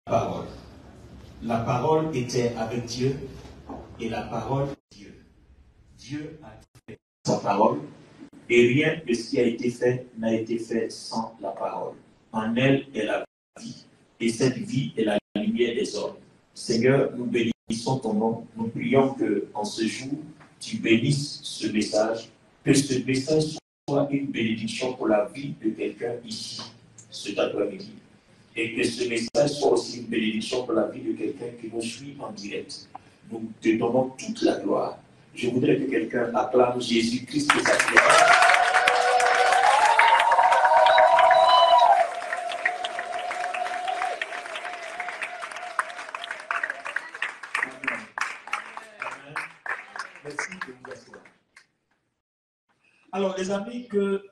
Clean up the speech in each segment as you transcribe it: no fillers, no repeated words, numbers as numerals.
parole. La parole était avec Dieu et la parole Dieu. Dieu a fait sa parole et rien de ce qui a été fait n'a été fait sans la parole. En elle est la vie et cette vie est la lumière des hommes. Seigneur, nous bénissons ton nom. Nous prions que en ce jour, tu bénisses ce message, que ce message soit une bénédiction pour la vie de quelqu'un ici, cet après-midi. Et que ce message soit aussi une bénédiction pour la vie de quelqu'un qui nous suit en direct. Nous te donnons toute la gloire. Je voudrais que quelqu'un acclame Jésus-Christ et sa gloire. Merci de vous asseoir. Alors, les amis, que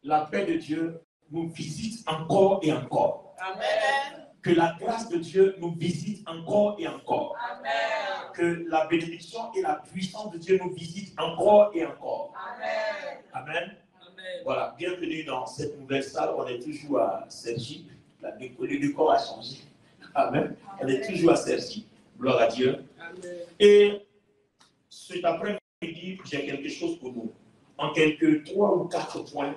la paix de Dieu nous visite encore et encore. Amen. Que la grâce de Dieu nous visite encore et encore. Amen. Que la bénédiction et la puissance de Dieu nous visitent encore et encore. Amen. Amen. Amen. Voilà, bienvenue dans cette nouvelle salle. On est toujours à Cergy. Le décor a changé. Amen. On est toujours à Cergy. Gloire à Dieu. Amen. Et cet après-midi, j'ai quelque chose pour nous. En quelques 3 ou 4 points,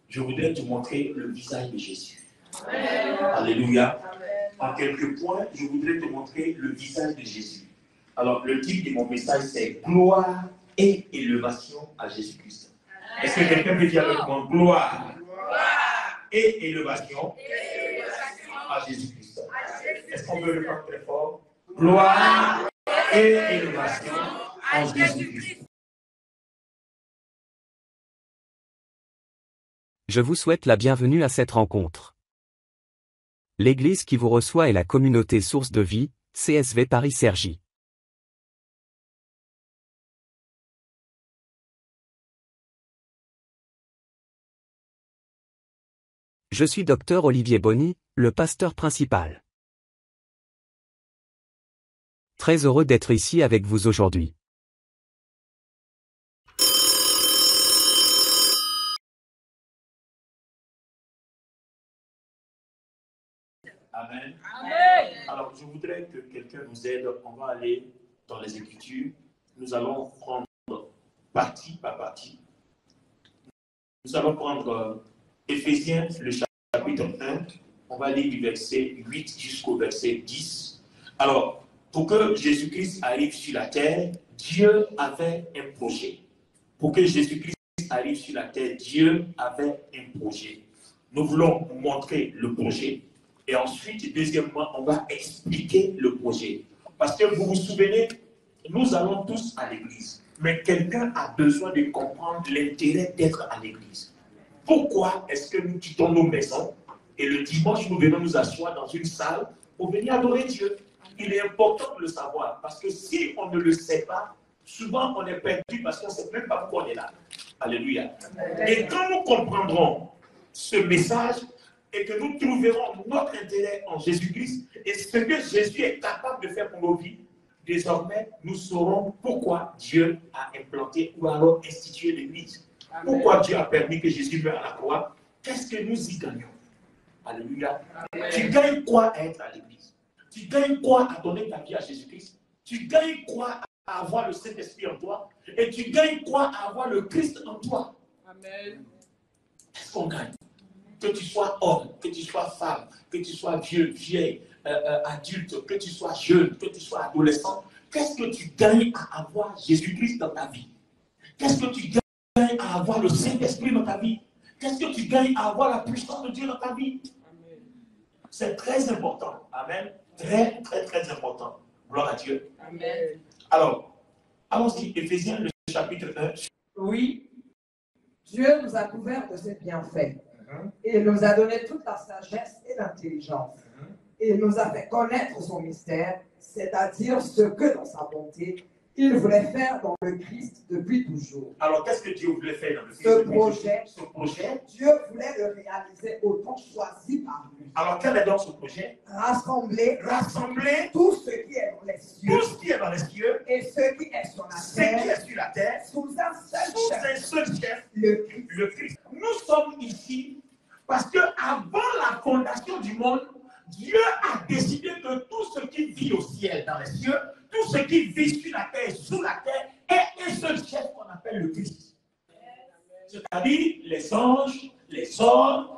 je voudrais te montrer le visage de Jésus. Amen. Alléluia. Amen. En quelques points, je voudrais te montrer le visage de Jésus. Alors, le titre de mon message, c'est Gloire et élévation à Jésus-Christ. Est-ce que quelqu'un peut dire avec moi Gloire et élévation à Jésus-Christ? Est-ce qu'on peut le faire très fort? Gloire et élévation à Jésus-Christ. Je vous souhaite la bienvenue à cette rencontre. L'église qui vous reçoit est la communauté Source de Vie, CSV Paris-Cergy. Je suis Dr Olivier Bonny, le pasteur principal. Très heureux d'être ici avec vous aujourd'hui. Amen. Amen. Alors, je voudrais que quelqu'un nous aide. On va aller dans les Écritures. Nous allons prendre partie par partie. Nous allons prendre Éphésiens, le chapitre 1. On va lire du verset 8 jusqu'au verset 10. Alors, pour que Jésus-Christ arrive sur la terre, Dieu avait un projet. Pour que Jésus-Christ arrive sur la terre, Dieu avait un projet. Nous voulons montrer le projet. Et ensuite, deuxièmement, on va expliquer le projet. Parce que vous vous souvenez, nous allons tous à l'église. Mais quelqu'un a besoin de comprendre l'intérêt d'être à l'église. Pourquoi est-ce que nous quittons nos maisons et le dimanche, nous venons nous asseoir dans une salle pour venir adorer Dieu? Il est important de le savoir. Parce que si on ne le sait pas, souvent on est perdu parce qu'on ne sait même pas pourquoi on est là. Alléluia. Et quand nous comprendrons ce message, et que nous trouverons notre intérêt en Jésus-Christ et ce que Jésus est capable de faire pour nos vies, désormais, nous saurons pourquoi Dieu a implanté ou alors institué l'Église. Pourquoi Dieu a permis que Jésus meure à la croix. Qu'est-ce que nous y gagnons? Alléluia. Amen. Tu gagnes quoi à être à l'Église? Tu gagnes quoi à donner ta vie à Jésus-Christ? Tu gagnes quoi à avoir le Saint-Esprit en toi? Et tu gagnes quoi à avoir le Christ en toi? Amen. Qu'est-ce qu'on gagne? Que tu sois homme, que tu sois femme, que tu sois vieux, vieille, adulte, que tu sois jeune, que tu sois adolescent, qu'est-ce que tu gagnes à avoir Jésus-Christ dans ta vie? Qu'est-ce que tu gagnes à avoir le Saint-Esprit dans ta vie? Qu'est-ce que tu gagnes à avoir la puissance de Dieu dans ta vie? Amen. C'est très important. Amen. Très, très, très important. Gloire à Dieu. Amen. Alors, allons-y, Éphésiens, le chapitre 1. Oui, Dieu nous a couverts de ses bienfaits. Et nous a donné toute la sagesse et l'intelligence. Et nous a fait connaître son mystère, c'est-à-dire ce que dans sa bonté, il voulait faire dans le Christ depuis toujours. Alors, qu'est-ce que Dieu voulait faire dans le Christ? Ce projet, Dieu voulait le réaliser au temps choisi par lui. Alors, quel est donc ce projet? Rassembler tout ce qui est dans les cieux. Tout ce qui est dans les cieux. Et ce qui est sur la terre. Sous un seul chef. Le Christ. Le Christ. Nous sommes ici Parce que avant la fondation du monde, Dieu a décidé que tout ce qui vit au ciel, dans les cieux, tout ce qui vit sur la terre et sous la terre, est un seul chef qu'on appelle le Christ. C'est-à-dire les anges, les hommes,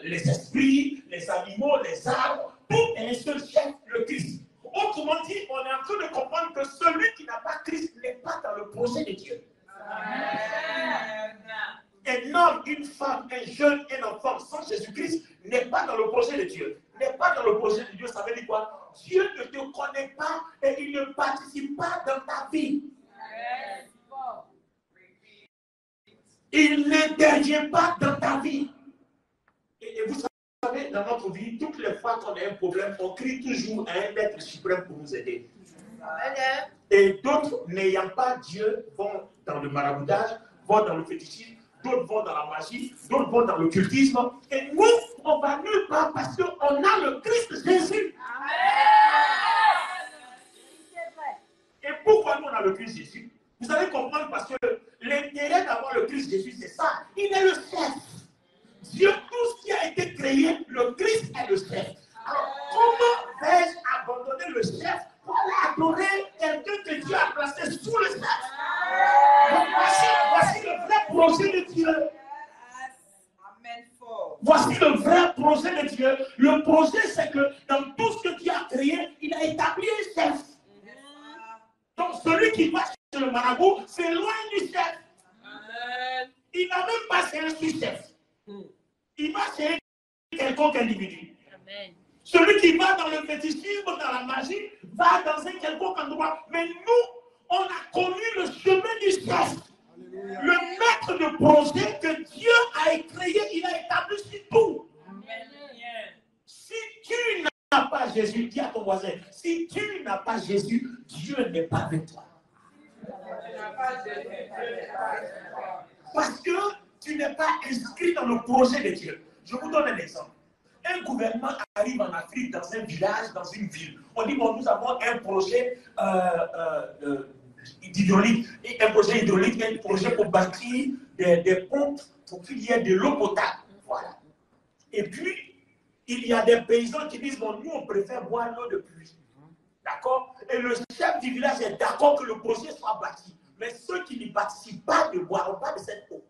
les esprits, les animaux, les arbres, tout est un seul chef, le Christ. Autrement dit, on est en train de comprendre que celui qui n'a pas Christ n'est pas dans le projet de Dieu. Amen. Un homme, une femme, un jeune, un enfant sans Jésus-Christ n'est pas dans le projet de Dieu. N'est pas dans le projet de Dieu, ça veut dire quoi? Dieu ne te connaît pas et il ne participe pas dans ta vie. Il n'intervient pas dans ta vie. Et vous savez, dans notre vie, toutes les fois qu'on a un problème, on crie toujours à un être suprême pour nous aider. Et d'autres, n'ayant pas Dieu, vont dans le maraboutage, vont dans le fétichisme, d'autres vont dans la magie, d'autres vont dans l'occultisme. Et nous, on va nulle part parce qu'on a le Christ Jésus. Et pourquoi nous, on a le Christ Jésus? Vous allez comprendre parce que l'intérêt d'avoir le Christ Jésus, c'est ça. Il est le chef. Dieu, tout ce qui a été créé, le Christ est le chef. Alors, comment vais-je abandonner le chef pour aller adorer quelqu'un que Dieu a placé sous le chef? Donc, voici le vrai projet de Dieu. Voici le vrai projet de Dieu. Le projet, c'est que dans tout ce que Dieu a créé, il a établi un chef. Donc, celui qui va chez le marabout, c'est loin du chef. Il n'a même pas chez un sous-chef. Il va chez quelconque individu. Amen. Celui qui va dans le fétichisme, dans la magie, va dans un quelconque endroit. Mais nous, on a connu le chemin du chef. Alléluia. Le maître de projet que Dieu a créé, il a établi sur tout. Amen. Si tu n'as pas Jésus, dis à ton voisin, si tu n'as pas Jésus, Dieu n'est pas avec toi. Parce que tu n'es pas inscrit dans le projet de Dieu. Je vous donne un exemple. Un gouvernement arrive en Afrique, dans un village, dans une ville. On dit, bon, nous avons un projet hydraulique, un projet pour bâtir des pompes pour qu'il y ait de l'eau potable. Voilà. Et puis, il y a des paysans qui disent, bon, nous, on préfère boire l'eau de pluie. D'accord? Et le chef du village est d'accord que le projet soit bâti. Mais ceux qui n'y participent pas ne boiront pas de cette eau.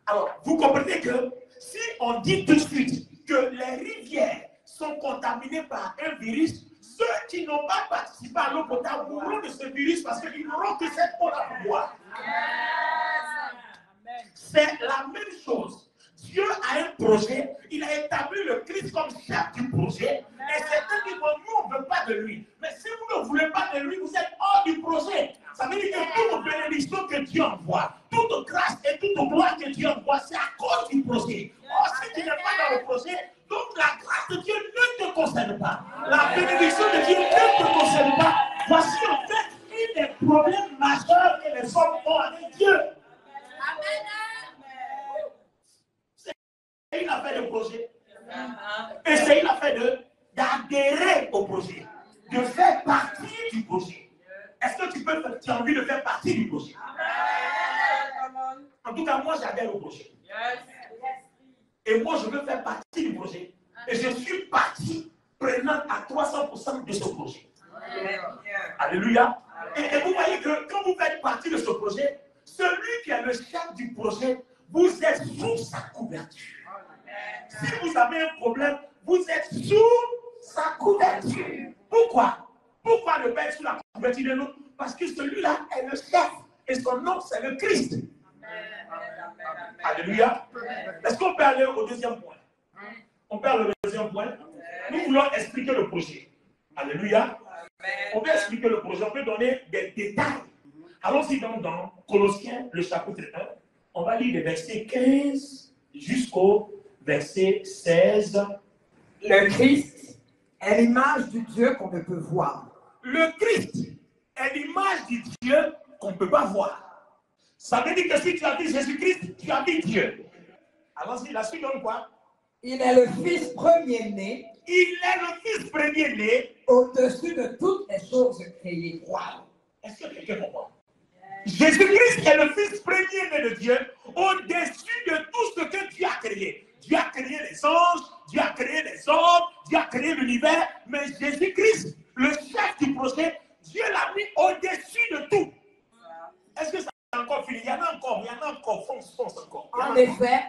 Alors, vous comprenez que si on dit tout de suite que les rivières sont contaminées par un virus, ceux qui n'ont pas participé à l'eau potable mourront de ce virus parce qu'ils n'auront que cette eau-là pour boire. C'est la même chose. Dieu a un projet, il a établi le Christ comme chef du projet, et certains qui vont, nous, on ne veut pas de lui. Mais si vous ne voulez pas de lui, vous êtes hors du projet. Ça veut dire que toute bénédiction que Dieu envoie, toute grâce et toute gloire que Dieu envoie, c'est à cause du projet. Or, si tu n'es pas dans le projet, donc la grâce de Dieu ne te concerne pas. La bénédiction de Dieu ne te concerne pas. Voici en fait un des problèmes majeurs que les hommes ont avec Dieu. Amen. C'est une affaire de projet. Et c'est une affaire d'adhérer au projet, de faire partie du projet. Est-ce que tu as envie de faire partie du projet? En tout cas, moi j'adhère au projet. Et moi je veux faire partie du projet. Et je suis partie prenante à 300% de ce projet. Alléluia. Et vous voyez que quand vous faites partie de ce projet, celui qui est le chef du projet, vous êtes sous sa couverture. Si vous avez un problème, vous êtes sous sa couverture. Pourquoi? Pourquoi ne pas être sous la couverture de l'autre? Parce que celui-là est le chef et son nom c'est le Christ. Alléluia. Est-ce qu'on peut aller au deuxième point? On peut aller au deuxième point. Nous voulons expliquer le projet. Alléluia. On peut expliquer le projet, on peut donner des détails. Allons-y donc dans Colossiens, le chapitre 1. On va lire les versets 15 jusqu'au verset 16. Le Christ est l'image du Dieu qu'on ne peut voir. Le Christ est l'image du Dieu qu'on ne peut pas voir. Ça veut dire que si tu as dit Jésus-Christ, tu as dit Dieu. Allons-y, la suite donne quoi? Il est le Fils premier-né. Il est le Fils premier-né. Au-dessus de toutes les choses créées. Wow. Est-ce que quelqu'un comprend? Jésus-Christ est le Fils premier-né de Dieu, au-dessus de tout ce que Dieu a créé. Dieu a créé les anges, Dieu a créé les hommes, Dieu a créé l'univers, mais Jésus-Christ, le chef du projet, Dieu l'a mis au-dessus de tout. Est-ce que ça a encore fini? Il y en a encore, fonce encore. En effet,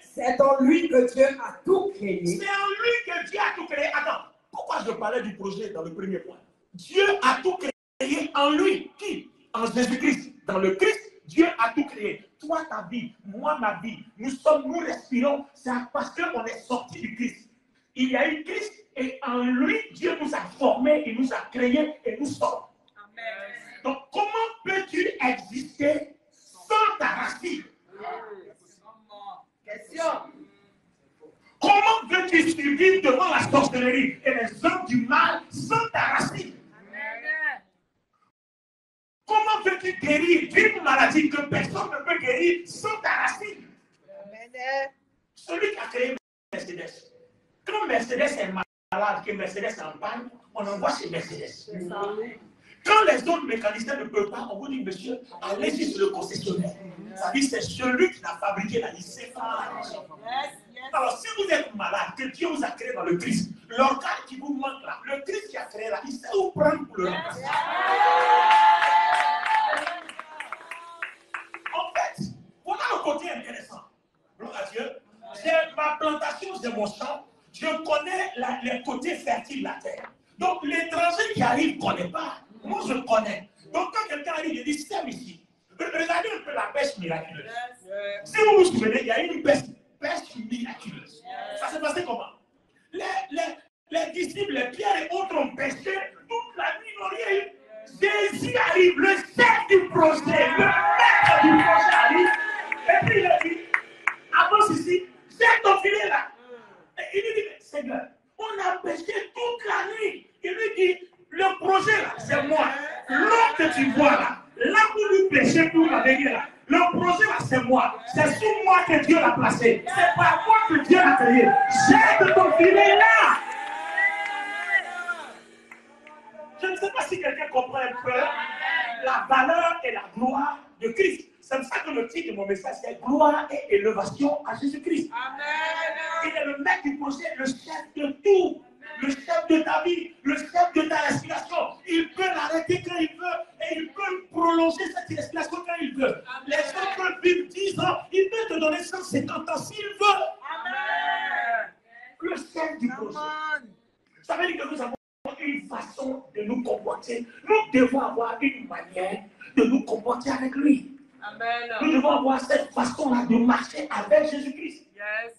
c'est en lui que Dieu a tout créé. C'est en lui que Dieu a tout créé. Attends, pourquoi je parlais du projet dans le premier point? Dieu a tout créé en lui. Qui? En Jésus-Christ. Dans le Christ, Dieu a tout créé. Toi, ta vie, moi, ma vie, nous respirons, c'est parce qu'on est sorti du Christ. Il y a eu Christ et en lui, Dieu nous a formés, il nous a créés et nous sommes. Amen. Donc, comment peux-tu exister sans ta racine? Question. Comment veux-tu survivre devant la sorcellerie et les hommes du mal sans ta racine? Amen. Comment veux-tu guérir d'une maladie que personne ne peut guérir sans ta racine? Amen. Celui qui a créé Mercedes. Quand Mercedes est malade, que Mercedes est en panne, on envoie chez Mercedes. Quand les autres mécaniciens ne peuvent pas, on vous dit, monsieur, allez-y sur le concessionnaire. Ça dit, c'est celui qui l'a fabriqué là, il sait faire. Alors, si vous êtes malade, que Dieu vous a créé dans le Christ, l'organe qui vous manque là, le Christ qui a créé là, il sait où prendre pour le remplacer. En fait, voilà le côté intéressant. Gloire à Dieu. J'ai ma plantation, j'ai mon champ. Je connais les côtés fertiles de la terre. Donc, l'étranger qui arrive ne connaît pas. Moi, je connais. Donc, quand quelqu'un arrive, il dit, sème ici. Regardez un peu la pêche miraculeuse. Si vous vous souvenez, il y a une pêche miraculeuse. Ça s'est passé comment? Les disciples, les Pierre et autres ont pêché toute la nuit, ils n'ont rien eu. Jésus arrive, le chef du projet, le maître du projet arrive. Et puis il a dit, avance ici, jette ton filet là. Et il lui dit, Seigneur, on a pêché toute la nuit. Il lui dit, le projet là, c'est moi. L'eau que tu vois là où nous pêchez pour la venir là, le projet là, c'est moi. C'est sous moi que Dieu l'a placé. C'est par moi que Dieu l'a créé. Jette ton filet là. Je ne sais pas si quelqu'un comprend un peu la valeur et la gloire de Christ. C'est pour ça que le titre de mon message, c'est gloire et élévation à Jésus-Christ. Il est le maître du projet, le chef de tout. Le chef de ta vie, le chef de ta respiration. Il peut l'arrêter quand il veut et il peut prolonger cette respiration quand il veut. Les gens peuvent vivre 10 ans, il peut te donner 150 ans s'il veut. Amen. Le chef du projet. Ça veut dire que nous avons une façon de nous comporter. Nous devons avoir une manière de nous comporter avec lui. Amen. Nous devons avoir cette façon-là de marcher avec Jésus-Christ. Yes.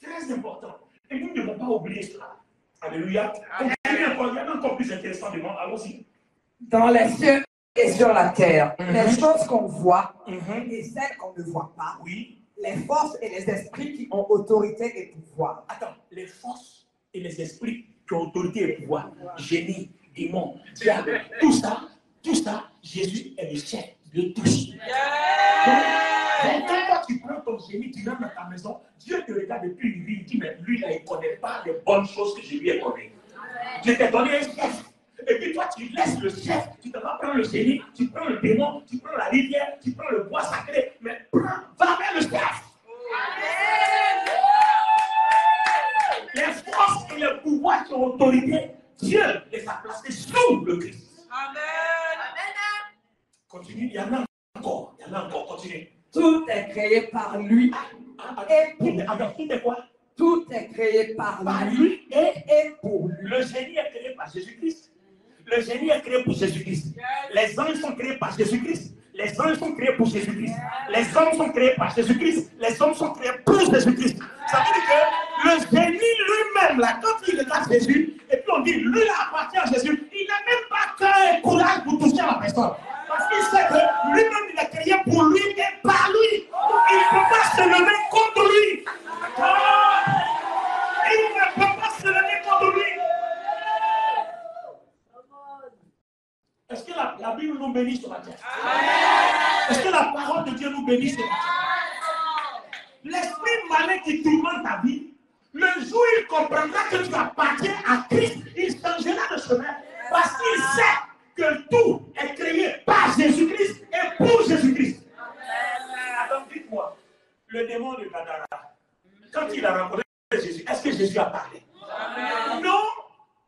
Très important. Et nous ne devons pas oublier cela. Alléluia. Il y a encore plus intéressant devant. Allons-y. Dans les cieux et sur la terre, les choses qu'on voit et celles qu'on ne voit pas, les forces et les esprits qui ont autorité et pouvoir. Attends, les forces et les esprits qui ont autorité et pouvoir, génie, démons, diable, tout ça, Jésus est le chef de tous. Donc, quand toi tu prends ton génie, tu rentres dans ta maison, Dieu te regarde depuis une vie, il dit, mais lui, là, il ne connaît pas les bonnes choses que je lui ai données. Je t'ai donné un chef. Et puis toi, tu laisses le chef, tu te vas prendre le génie, tu prends le démon, tu prends la rivière, tu prends le bois sacré, mais va vers le chef. Les forces et les pouvoirs qui ont autorité, Dieu les a placés sous le Christ. Amen. Continue, il y en a encore, continue. Tout est créé par lui. Et pour lui. Tout est quoi? Tout est créé par lui et pour lui. Le génie est créé par Jésus-Christ. Le génie est créé pour Jésus-Christ. Les anges sont créés par Jésus-Christ. Les anges sont créés pour Jésus-Christ. Les hommes sont créés par Jésus-Christ. Les hommes sont créés pour Jésus-Christ. Ça veut dire que le génie lui-même, là, quand il regarde Jésus, et puis on dit, lui, là, appartient à Jésus, il n'a même pas cœur et courage pour toucher à la personne. Parce qu'il sait que lui-même, il est créé pour lui et par lui. Il ne peut pas se lever contre lui. Il ne peut pas se lever contre lui. Est-ce que la Bible nous bénit sur la terre? Est-ce que la parole de Dieu nous bénit sur la terre? L'esprit malin qui tourmente ta vie, le jour où il comprendra que tu appartiens à Christ, il changera de chemin. Parce qu'il sait que tout est créé par Jésus-Christ et pour Jésus-Christ. Alors dites-moi, le démon de Gadara, quand il a rencontré Jésus, est-ce que Jésus a parlé? Non.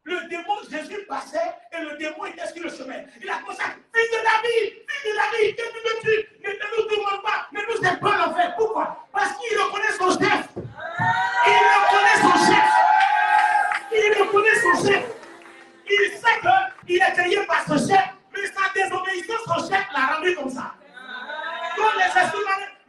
Le démon, Jésus passait et le démon était sur le chemin. Il a commencé à dire, fils de David, que tu me tues, ne nous tourmente pas, ne nous aide pas l'enfer. Pourquoi? Parce qu'il reconnaît son chef. Il reconnaît son chef. Il sait qu'il est créé par son chef, mais sa désobéissance, son chef l'a rendu comme ça. Donc les esprits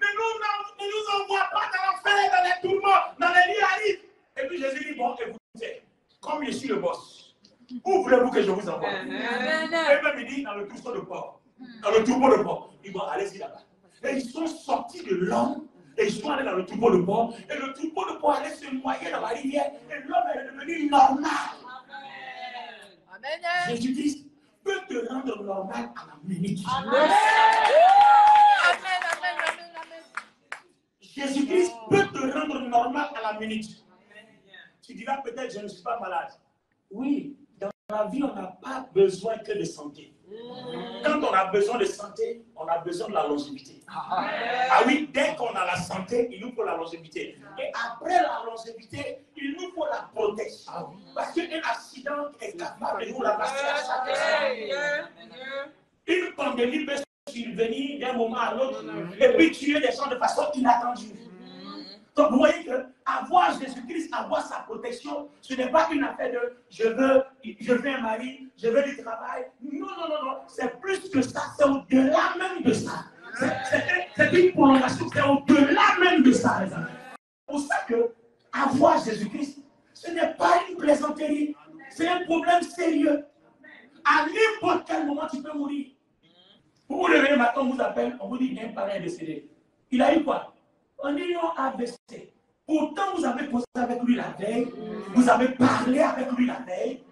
ne nous envoient pas dans l'enfer, dans les tourments, dans les lieux arides. Et puis Jésus dit, bon, écoutez, comme je suis le boss, où voulez-vous que je vous envoie? Et même il dit, dans le troupeau de porc. Dans le troupeau de porc. Il dit, bon, allez-y là-bas. Et ils sont sortis de l'homme, et ils sont allés dans le troupeau de porc, et le troupeau de porc allait se noyer dans la rivière, et l'homme est devenu normal. Jésus-Christ peut te rendre normal à la minute. Amen. Jésus-Christ peut te rendre normal à la minute. Tu diras peut-être je ne suis pas malade. Oui, dans la vie, on n'a pas besoin que de santé. Quand on a besoin de santé, on a besoin de la longévité. Ah oui, dès qu'on a la santé, il nous faut la longévité. Et après la longévité, il nous faut la protection. Parce qu'un accident est capable de nous ramasser à chaque instant. Une pandémie peut survenir d'un moment à l'autre et puis tuer des gens de façon inattendue. Donc vous voyez que avoir Jésus-Christ, avoir sa protection, ce n'est pas une affaire de je veux un mari, je veux du travail. Non. C'est plus que ça, c'est au-delà même de ça. C'est une prolongation, c'est au-delà même de ça. C'est pour ça que avoir Jésus-Christ, ce n'est pas une plaisanterie, c'est un problème sérieux. À n'importe quel moment, tu peux mourir. Vous vous levez le matin, on vous appelle, on vous dit un parent est décédé. Il a eu quoi? On dit non AVC. Pourtant, vous avez posé avec lui la veille, vous avez parlé avec lui la veille,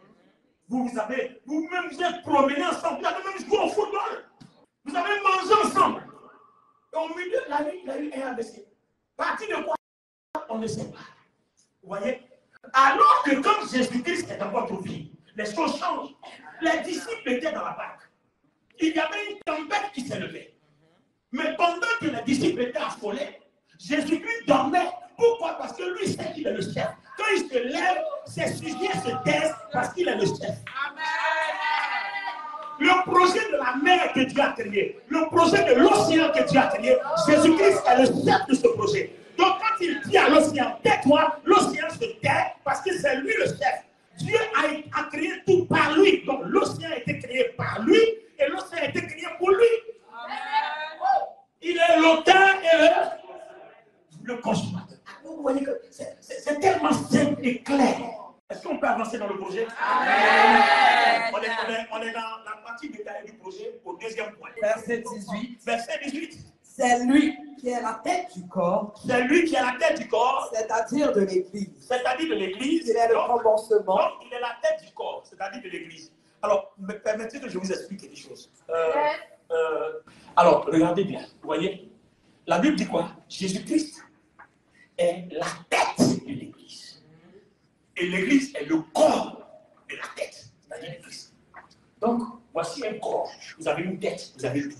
vous-même vous êtes promenés ensemble, vous avez même joué au football, vous avez mangé ensemble. Et au milieu de la nuit, il a eu un AVC. Parti de quoi? On ne sait pas. Vous voyez? Alors que comme Jésus-Christ est dans votre vie, les choses changent. Les disciples étaient dans la barque. Il y avait une tempête qui s'est levée. Mais pendant que les disciples étaient affolés, Jésus-Christ dormait. Pourquoi? Parce que lui sait qu'il est le chef. Quand il se lève, ses sujets se taisent parce qu'il est le chef. Amen. Le projet de la mer que Dieu a créé, le projet de l'océan que Dieu a créé, Jésus-Christ est le chef de ce projet. Donc quand il dit à l'océan, tais-toi, l'océan se tait parce que c'est lui le chef. Dieu a créé tout par lui. Donc l'océan a été créé par lui et l'océan a été créé pour lui. Amen. Il est l'auteur et le consommateur. Vous voyez que c'est tellement simple et clair. Est-ce qu'on peut avancer dans le projet? Amen. On est dans la partie détaillée du projet au deuxième point. Verset 18. Verset 18. C'est lui qui est la tête du corps. C'est lui qui est la tête du corps. C'est-à-dire de l'Église. C'est-à-dire de l'Église. Il est le commencement. Donc, il est la tête du corps, c'est-à-dire de l'Église. Alors, permettez que je vous explique quelque chose. Alors, regardez bien. Vous voyez, la Bible dit quoi? Jésus-Christ est la tête de l'Église. Et l'Église est le corps de la tête, c'est-à-dire de Christ. Donc, voici un corps. Vous avez une tête, vous avez tout.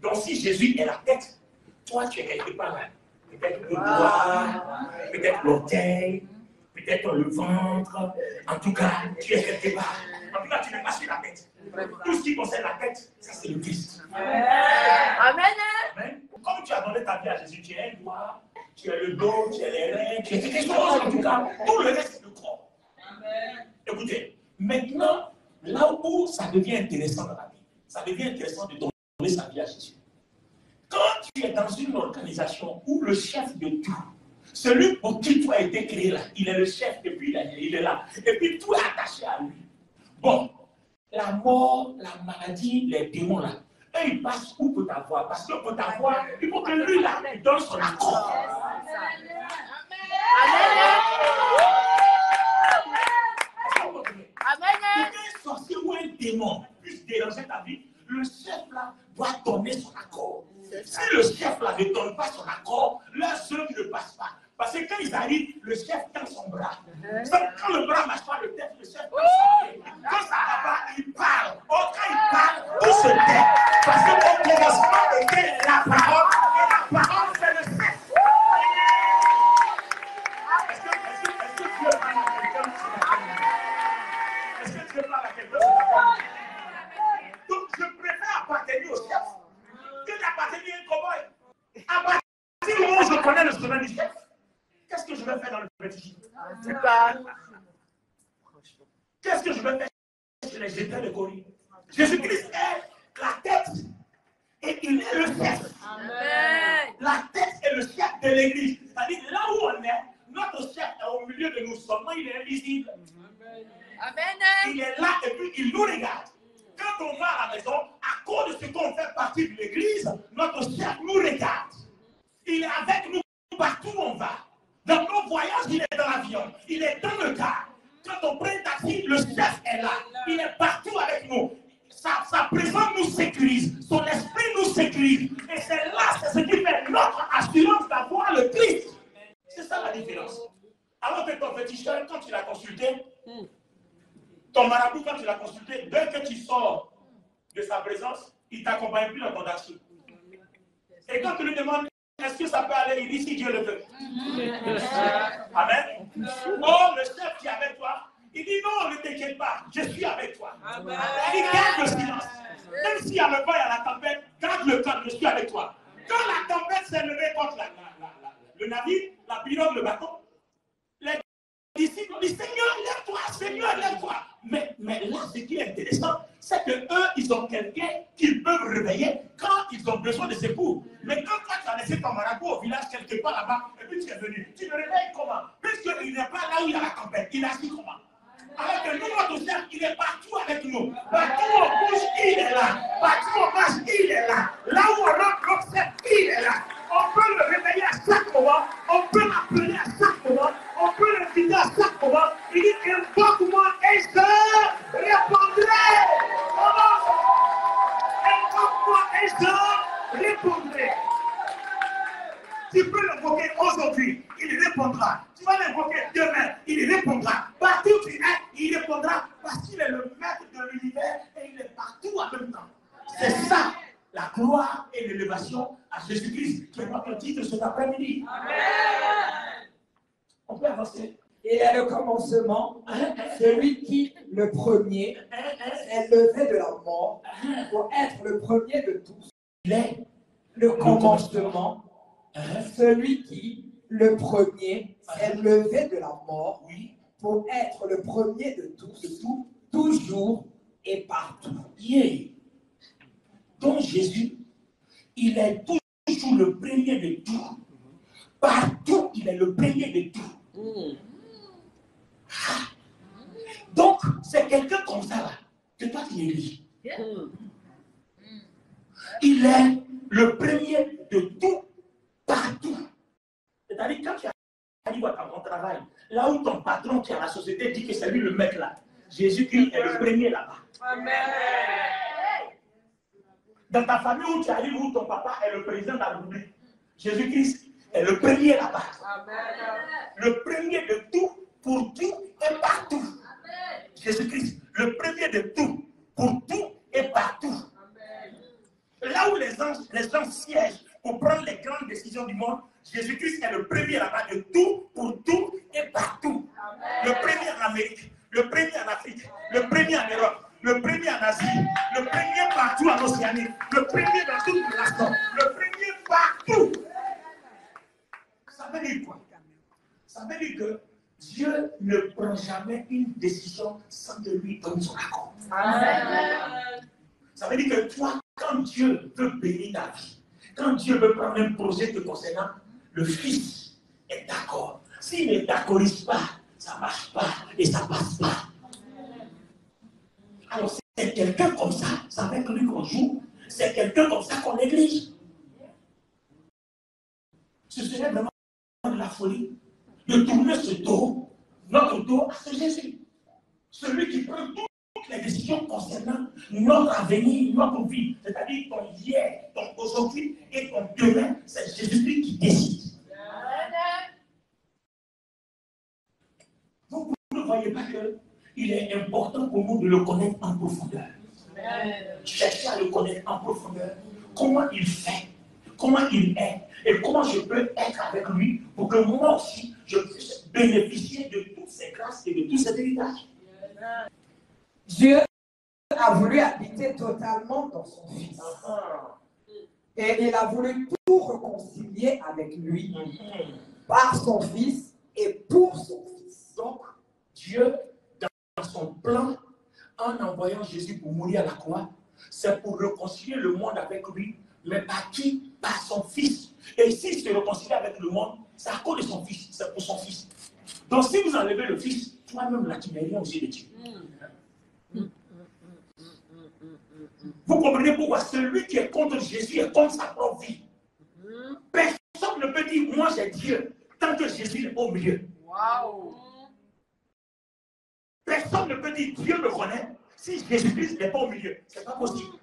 Donc, si Jésus est la tête, toi, tu es quelque part là. Peut-être le doigt, peut-être l'orteil, peut-être le ventre. En tout cas, tu es quelque part. En tout cas, tu n'es pas sur la tête. Tout ce qui concerne la tête, ça c'est le Christ. Amen. Amen. Comme tu as donné ta vie à Jésus, tu es un doigt, tu as le dos, tu as les reins, tu es quelque chose en tout cas. Tout le reste, c'est le corps. Amen. Écoutez, maintenant, là où ça devient intéressant dans la vie, ça devient intéressant de donner sa vie à Jésus. Quand tu es dans une organisation où le chef de tout, celui pour qui tu as été créé là, il est le chef depuis là, il est là. Et puis tout est attaché à lui. Bon, la mort, la maladie, les démons là, eux ils passent où peut t'avoir? Parce que pour t'avoir, il faut que lui là, il donne son accord. Amen. Un sorcier ou un démon puisse déranger ta vie, le chef là doit donner son accord. Si le chef là ne donne pas son accord, leurs œuvres ne passent pas. Parce que quand ils arrivent, le chef tend son bras. Quand le bras ne marche pas, le chef tend son pied. Quand ça va pas, il parle. Quand il parle, tout se tait. Parce qu'au commencement était la parole, et la parole c'est le chef. Qu'est-ce que je vais faire chez les États de Corée? Jésus-Christ est la tête et il est le chef. Amen. La tête est le chef de l'église. C'est-à-dire là où on est, notre chef est au milieu de nous. Seulement il est invisible. Amen. Il est là et puis il nous regarde. Quand on va à la maison, à cause de ce qu'on fait partie de l'église, notre chef nous regarde. Il est avec nous partout où on va. Dans nos voyages, il est dans l'avion. Il est dans le car. Quand on prend un taxi, le chef est là. Il est partout avec nous. Sa présence nous sécurise. Son esprit nous sécurise. Et c'est là, c'est ce qui fait notre assurance d'avoir le Christ. C'est ça la différence. Alors que ton féticheur, quand tu l'as consulté, ton marabout, quand tu l'as consulté, dès que tu sors de sa présence, il ne t'accompagne plus dans ton action. Et quand tu lui demandes, est-ce que ça peut aller, il dit si Dieu le veut. Amen. Oh, le chef qui est avec toi, il dit non, ne t'inquiète pas, je suis avec toi. Amen. Il dit garde le silence. Même s'il y a le vent et la tempête, garde le calme, je suis avec toi. Quand la tempête s'est levée contre le navire, la pirogue, le bateau, les disciples ont dit Seigneur, lève-toi. Mais là, ce qui est intéressant, c'est qu'eux, ils ont quelqu'un qu'ils peuvent réveiller quand ils ont besoin de secours. Mais quand toi, tu as laissé ton marabout au village quelque part là-bas, et puis tu es venu, tu le réveilles comment? Puisqu'il n'est pas là où il y a la tempête, il a su comment? Alors que nous, notre chef, il est partout avec nous. Partout où on bouge, il est là. Partout où on marche, il est là. Là où on entre notre chef, il est là. On peut le réveiller à chaque moment. On peut l'appeler à chaque moment. On peut l'inviter à chaque moment. Il dit, invoque-moi et je répondrai. Invoque-moi et je répondrai. Tu peux l'invoquer aujourd'hui, il répondra. Tu vas l'invoquer demain, il répondra. Partout où tu es, il répondra parce qu'il est le maître de l'univers et il est partout en même temps. C'est ça, la gloire et l'élévation à Jésus-Christ qui est notre titre cet après-midi. Amen. On peut avancer. Il est le commencement, celui qui, le premier, est levé de la mort pour être le premier de tous. Il est le commencement. Celui qui, le premier, est levé de la mort pour être le premier de tous, toujours et partout. Yeah. Donc Jésus, il est toujours le premier de tout. Partout, il est le premier de tout. Donc, c'est quelqu'un comme ça là, que toi tu négliges. Il est le premier de tout. Partout. C'est-à-dire, quand tu arrives à ton travail, là où ton patron qui est à la société dit que c'est lui le mec là, Jésus-Christ est le premier là-bas. Amen. Dans ta famille où tu arrives, où ton papa est le président de la République, Jésus-Christ est le premier là-bas. Le premier de tout, pour tout et partout. Jésus-Christ, le premier de tout, pour tout et partout. Là où les gens siègent pour prendre les grandes décisions du monde, Jésus-Christ est le premier là-bas de tout, pour tout et partout. Le premier en Amérique, le premier en Afrique, le premier en Europe, le premier en Asie, le premier partout en Océanie, le premier dans toute la nation, le premier partout. Ça veut dire quoi? Ça veut dire que Dieu ne prend jamais une décision sans que lui donne son accord. Amen. Ça veut dire que toi, quand Dieu veut bénir ta vie, quand Dieu veut prendre un projet te concernant, le Fils est d'accord. S'il ne t'accorde pas, ça ne marche pas et ça ne passe pas. Alors c'est quelqu'un comme ça, c'est avec lui qu'on joue, c'est quelqu'un comme ça qu'on néglige. Ce serait vraiment de la folie de tourner notre dos à ce Jésus. Celui qui prend toutes les décisions concernant notre avenir, notre vie, c'est-à-dire ton hier, ton aujourd'hui et ton demain, c'est Jésus-Christ qui décide. Vous ne voyez pas qu'il est important pour nous de le connaître en profondeur. Cherchez à le connaître en profondeur. Comment il fait, comment il est, et comment je peux être avec lui pour que moi aussi, je puisse bénéficier de toutes ces grâces et de tous ces héritages. Dieu a voulu habiter totalement dans son Fils. Et il a voulu tout réconcilier avec lui par son Fils et pour son Fils. Donc, Dieu, dans son plan, en envoyant Jésus pour mourir à la croix, c'est pour réconcilier le monde avec lui. Mais par qui? Par son Fils. Et s'il se réconcilie avec le monde, c'est à cause de son Fils. C'est pour son Fils. Donc si vous enlevez le Fils, toi-même là, tu n'es rien aux yeux de Dieu. Vous comprenez pourquoi celui qui est contre Jésus est contre sa propre vie. Personne ne peut dire, moi j'ai Dieu, tant que Jésus n'est pas au milieu. Personne ne peut dire, Dieu me connaît, si Jésus-Christ n'est pas au milieu. Ce n'est pas possible.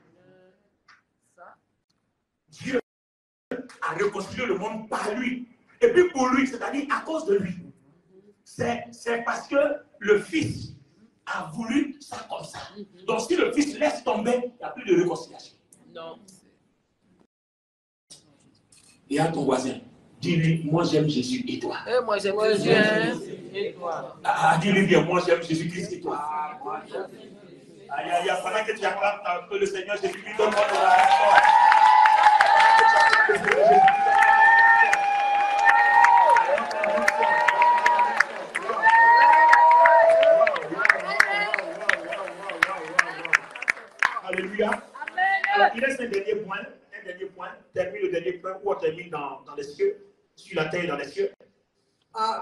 Dieu a réconcilié le monde par lui. Et puis pour lui, c'est-à-dire à cause de lui. C'est parce que le Fils a voulu ça comme ça. Donc si le Fils laisse tomber, il n'y a plus de réconciliation. Non. Et à ton voisin, dis-lui, moi j'aime Jésus et toi. Moi j'aime Jésus et toi. Dis-lui bien, moi j'aime Jésus-Christ et toi. Aïe, aïe, aïe, pendant que tu acclames que le Seigneur Jésus-Christ donne votre adoration. Alléluia. Alors, il reste un dernier point. Termine le dernier point, ou on termine dans les cieux, sur la terre et dans les cieux.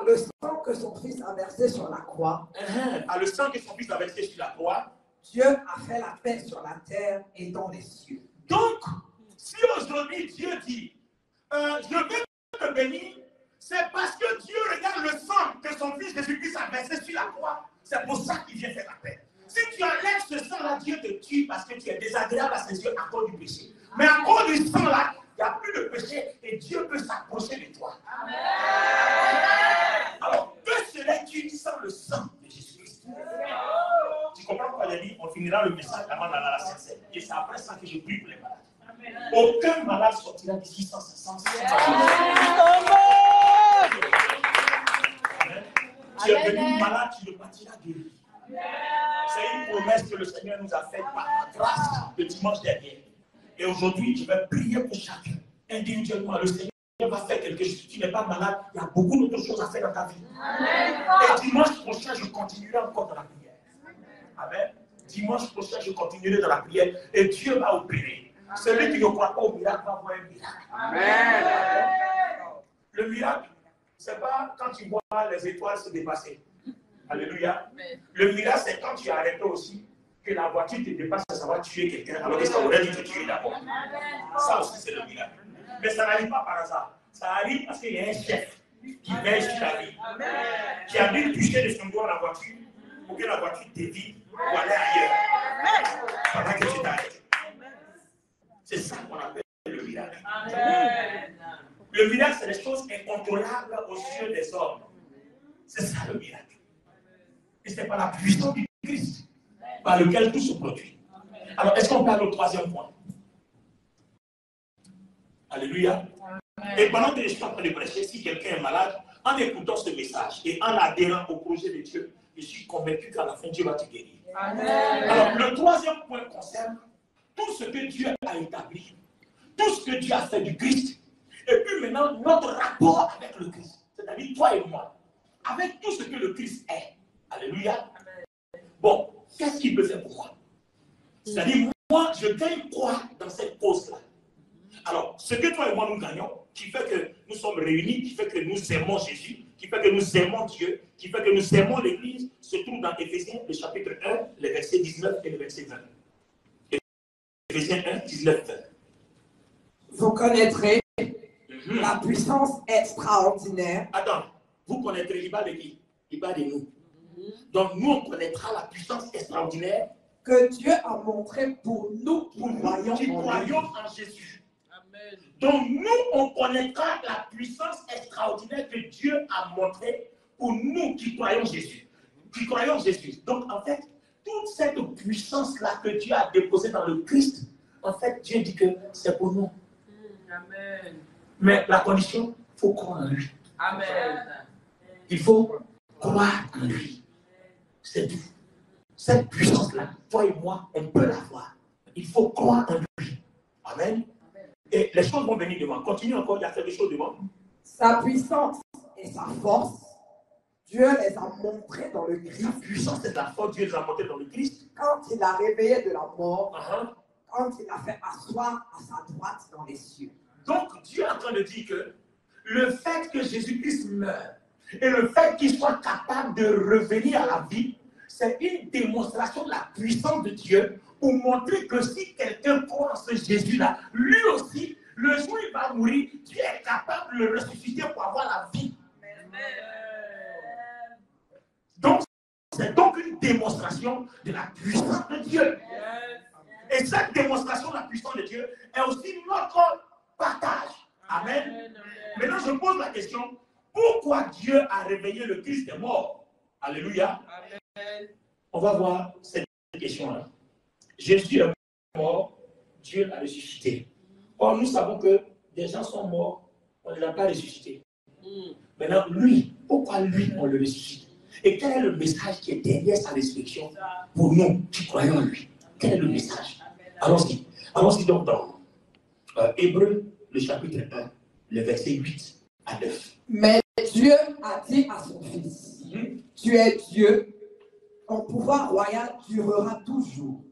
Le sang que son Fils a versé sur la croix. Le sang que son Fils a versé sur la croix. Dieu a fait la paix sur la terre et dans les cieux. Donc, si aujourd'hui Dieu dit, je vais te bénir, c'est parce que Dieu regarde le sang que son Fils Jésus-Christ a versé sur la croix. C'est pour ça qu'il vient faire la paix. Si tu enlèves ce sang-là, Dieu te tue parce que tu es désagréable à ses yeux à cause du péché. Mais à cause du sang-là, il n'y a plus de péché et Dieu peut s'approcher de toi. Amen. Alors, que serais-tu sans le sang de Jésus-Christ? Tu comprends pourquoi j'ai dit, on finira le message avant d'aller à la Sainte-Seine. Et c'est après ça que je prie pour les malades. Amen. Aucun malade sortira d'ici sans ce sang. Tu es venu malade, tu ne partiras guéri. C'est une promesse que le Seigneur nous a faite par la grâce le dimanche dernier. Et aujourd'hui, je vais prier pour chacun. Individuellement, le Seigneur va faire quelque chose. Si tu n'es pas malade, il y a beaucoup d'autres choses à faire dans ta vie. Amen. Et dimanche prochain, je continuerai encore dans la prière. Amen. Dimanche prochain, je continuerai dans la prière. Et Dieu va opérer. Amen. Celui qui ne croit pas au miracle va voir un miracle. Amen. Le miracle, ce n'est pas quand tu vois les étoiles se dépasser. Alléluia. Le miracle, c'est quand tu as arrêté aussi, que la voiture te dépasse, ça va tuer quelqu'un, alors que ça aurait dû te tuer d'abord. Ça aussi, c'est le miracle. Mais ça n'arrive pas par hasard. Ça arrive parce qu'il y a un chef qui veille sur la vie, qui a dû toucher de son doigt la voiture pour que la voiture dévie ou aller ailleurs. Pendant que tu t'arrêtes. C'est ça qu'on appelle le miracle. Le miracle, c'est des choses incontrôlables aux yeux des hommes. C'est ça le miracle. Et c'est par la puissance du Christ par lequel tout se produit. Alors, est-ce qu'on parle au troisième point? Alléluia. Et pendant que je suis en train de prêcher, si quelqu'un est malade, en écoutant ce message et en adhérant au projet de Dieu, je suis convaincu qu'à la fin, Dieu va te guérir. Amen. Alors, le troisième point concerne tout ce que Dieu a établi, tout ce que Dieu a fait du Christ, et puis maintenant, notre rapport avec le Christ, c'est-à-dire toi et moi, avec tout ce que le Christ est. Alléluia. Bon, qu'est-ce qu'il peut faire pour moi? C'est-à-dire, moi, je gagne quoi dans cette cause-là? Alors, ce que toi et moi nous gagnons, qui fait que nous sommes réunis, qui fait que nous aimons Jésus, qui fait que nous aimons Dieu, qui fait que nous aimons l'Église, se trouve dans Éphésiens, le chapitre 1, les versets 19 et le verset 20. Éphésiens 1, 19, 20. Vous connaîtrez la puissance extraordinaire. Attends, vous connaîtrez, il va de qui? Il va de nous. Donc nous, on connaîtra la puissance extraordinaire que Dieu a montré pour nous qui croyons en Jésus. Amen. Donc nous, on connaîtra la puissance extraordinaire que Dieu a montrée pour nous qui croyons Jésus. Qui croyons Jésus. Donc en fait, toute cette puissance-là que Dieu a déposée dans le Christ, en fait, Dieu dit que c'est pour nous. Amen. Mais la condition, il faut croire en lui. Amen. Il faut croire en lui. C'est tout. Cette puissance-là, toi et moi, on peut l'avoir. Il faut croire en lui. Amen. Et les choses vont venir devant. Continue encore, il y a quelque chose devant. Sa puissance et sa force, Dieu les a montrés dans le Christ. Sa puissance et sa force, Dieu les a montrés dans le Christ. Quand il a réveillé de la mort, Uh-huh. quand il a fait asseoir à sa droite dans les cieux. Donc, Dieu est en train de dire que le fait que Jésus-Christ meure et le fait qu'il soit capable de revenir à la vie, c'est une démonstration de la puissance de Dieu pour montrer que si quelqu'un croit en ce Jésus-là, lui aussi, le jour où il va mourir, Dieu est capable de le ressusciter pour avoir la vie. Donc, c'est donc une démonstration de la puissance de Dieu. Et cette démonstration de la puissance de Dieu est aussi notre partage. Amen. Maintenant, je pose la question, pourquoi Dieu a réveillé le Christ des morts? Alléluia. Amen. On va voir cette question-là. Jésus est mort, Dieu l'a ressuscité. Or, nous savons que des gens sont morts, on ne l'a pas ressuscité. Maintenant, lui, pourquoi lui, on le ressuscite? Et quel est le message qui est derrière sa résurrection pour nous qui croyons en lui? Quel est le message? Allons-y. Allons-y donc dans Hébreux, le chapitre 1, le verset 8 à 9. Mais Dieu a dit à son Fils, tu es Dieu, ton pouvoir royal durera toujours.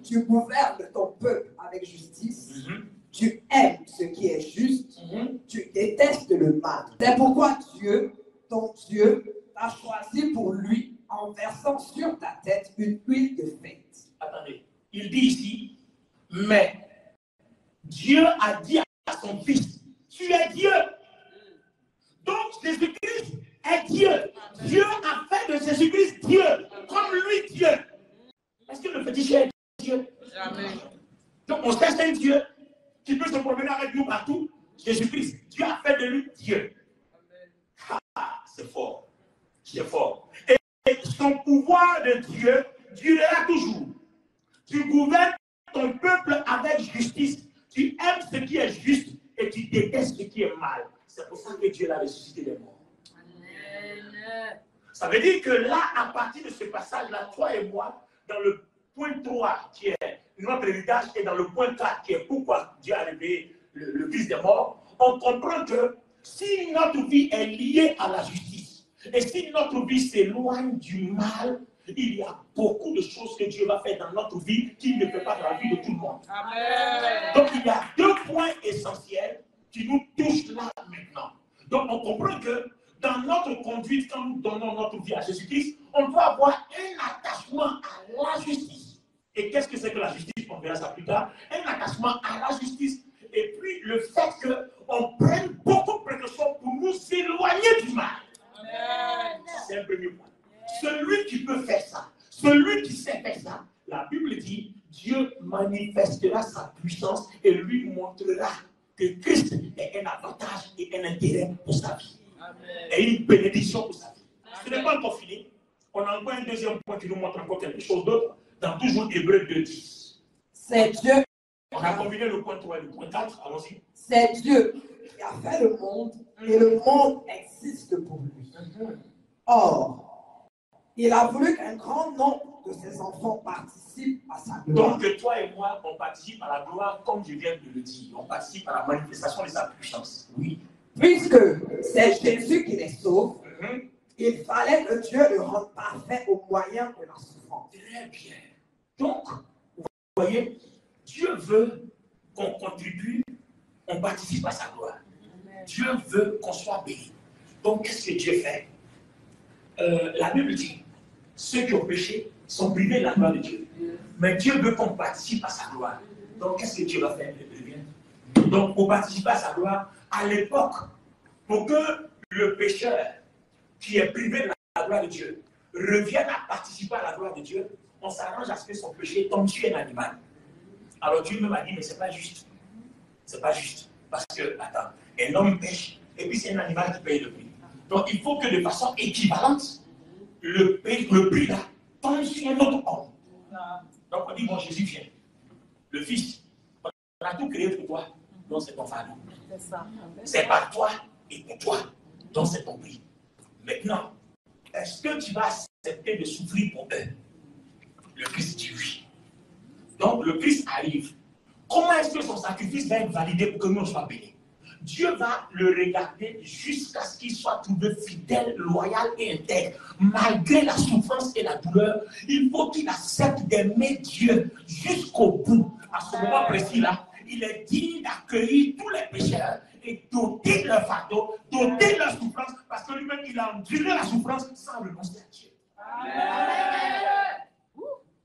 Tu gouvernes ton peuple avec justice. Tu aimes ce qui est juste. Tu détestes le mal. C'est pourquoi Dieu, ton Dieu, t'a choisi pour lui en versant sur ta tête une huile de fête. Attendez, il dit ici, mais Dieu a dit à son Fils, tu es Dieu. Donc Jésus-Christ est Dieu. Dieu a fait de Jésus-Christ Dieu, comme lui Dieu. Est-ce que le fétiche est Dieu? Jamais. Donc on cherche un Dieu qui peut se promener avec nous partout. Jésus-Christ, Dieu a fait de lui Dieu. Ah, c'est fort. C'est fort. Et son pouvoir de Dieu durera toujours. Tu gouvernes ton peuple avec justice. Tu aimes ce qui est juste et tu détestes ce qui est mal. C'est pour ça que Dieu l'a ressuscité des morts. Amen. Ça veut dire que là, à partir de ce passage-là, toi et moi, dans le point 3, qui est notre héritage, et dans le point 4, qui est pourquoi Dieu a réveillé le Fils des morts, on comprend que si notre vie est liée à la justice, et si notre vie s'éloigne du mal, il y a beaucoup de choses que Dieu va faire dans notre vie qu'il ne fait pas dans la vie de tout le monde. Amen. Donc il y a deux points essentiels qui nous touchent là maintenant. Donc on comprend que dans notre conduite, quand nous donnons notre vie à Jésus-Christ, on doit avoir un attachement à la justice. Et qu'est-ce que c'est que la justice? On verra ça plus tard. Un attachement à la justice. Et puis le fait qu'on prenne beaucoup de précautions pour nous éloigner du mal. Amen. C'est un premier point. Celui qui peut faire ça, celui qui sait faire ça, la Bible dit, Dieu manifestera sa puissance et lui montrera que Christ est un avantage et un intérêt pour sa vie. Amen. Et une bénédiction pour sa vie. Amen. Ce n'est pas encore fini. On a encore un deuxième point qui nous montre encore quelque chose d'autre, dans toujours Hébreux 2:10. C'est Dieu. On a combiné le point 3 et le point 4, allons-y. C'est Dieu qui a fait le monde et le monde existe pour lui. Or, il a voulu qu'un grand nombre de ses enfants participent à sa gloire. Donc que toi et moi, on participe à la gloire, comme je viens de le dire. On participe à la manifestation de sa puissance. Oui. Puisque c'est Jésus qui les sauve, il fallait que Dieu le rende parfait au moyen de la souffrance. Très bien. Donc, vous voyez, Dieu veut qu'on contribue, on participe à sa gloire. Dieu veut qu'on soit béni. Donc, qu'est-ce que Dieu fait? La Bible dit, ceux qui ont péché sont privés de la gloire de Dieu. Mais Dieu veut qu'on participe à sa gloire. Donc, qu'est-ce que Dieu va faire? Donc, pour participer à sa gloire, à l'époque, pour que le pécheur qui est privé de la gloire de Dieu revienne à participer à la gloire de Dieu, on s'arrange à ce que son péché tombe sur un animal. Alors Dieu me m'a dit, mais c'est pas juste. C'est pas juste. Parce que, attends, un homme pêche, et puis c'est un animal qui paye le prix. Donc il faut que de façon équivalente, le prix là tombe sur un autre homme. Donc on dit, bon, Jésus vient. Le Fils, on a tout créé pour toi, donc c'est ton fardeau. C'est par toi et pour toi, donc c'est ton prix. Maintenant, est-ce que tu vas accepter de souffrir pour eux? Le Christ dit oui. Donc le Christ arrive. Comment est-ce que son sacrifice va être validé pour que nous soyons bénis? Dieu va le regarder jusqu'à ce qu'il soit trouvé fidèle, loyal et intègre. Malgré la souffrance et la douleur, il faut qu'il accepte d'aimer Dieu jusqu'au bout. À ce moment précis-là, il est digne d'accueillir tous les pécheurs et d'ôter leur fardeau, d'ôter leur souffrance, parce que lui-même, il a enduré la souffrance sans renoncer à Dieu.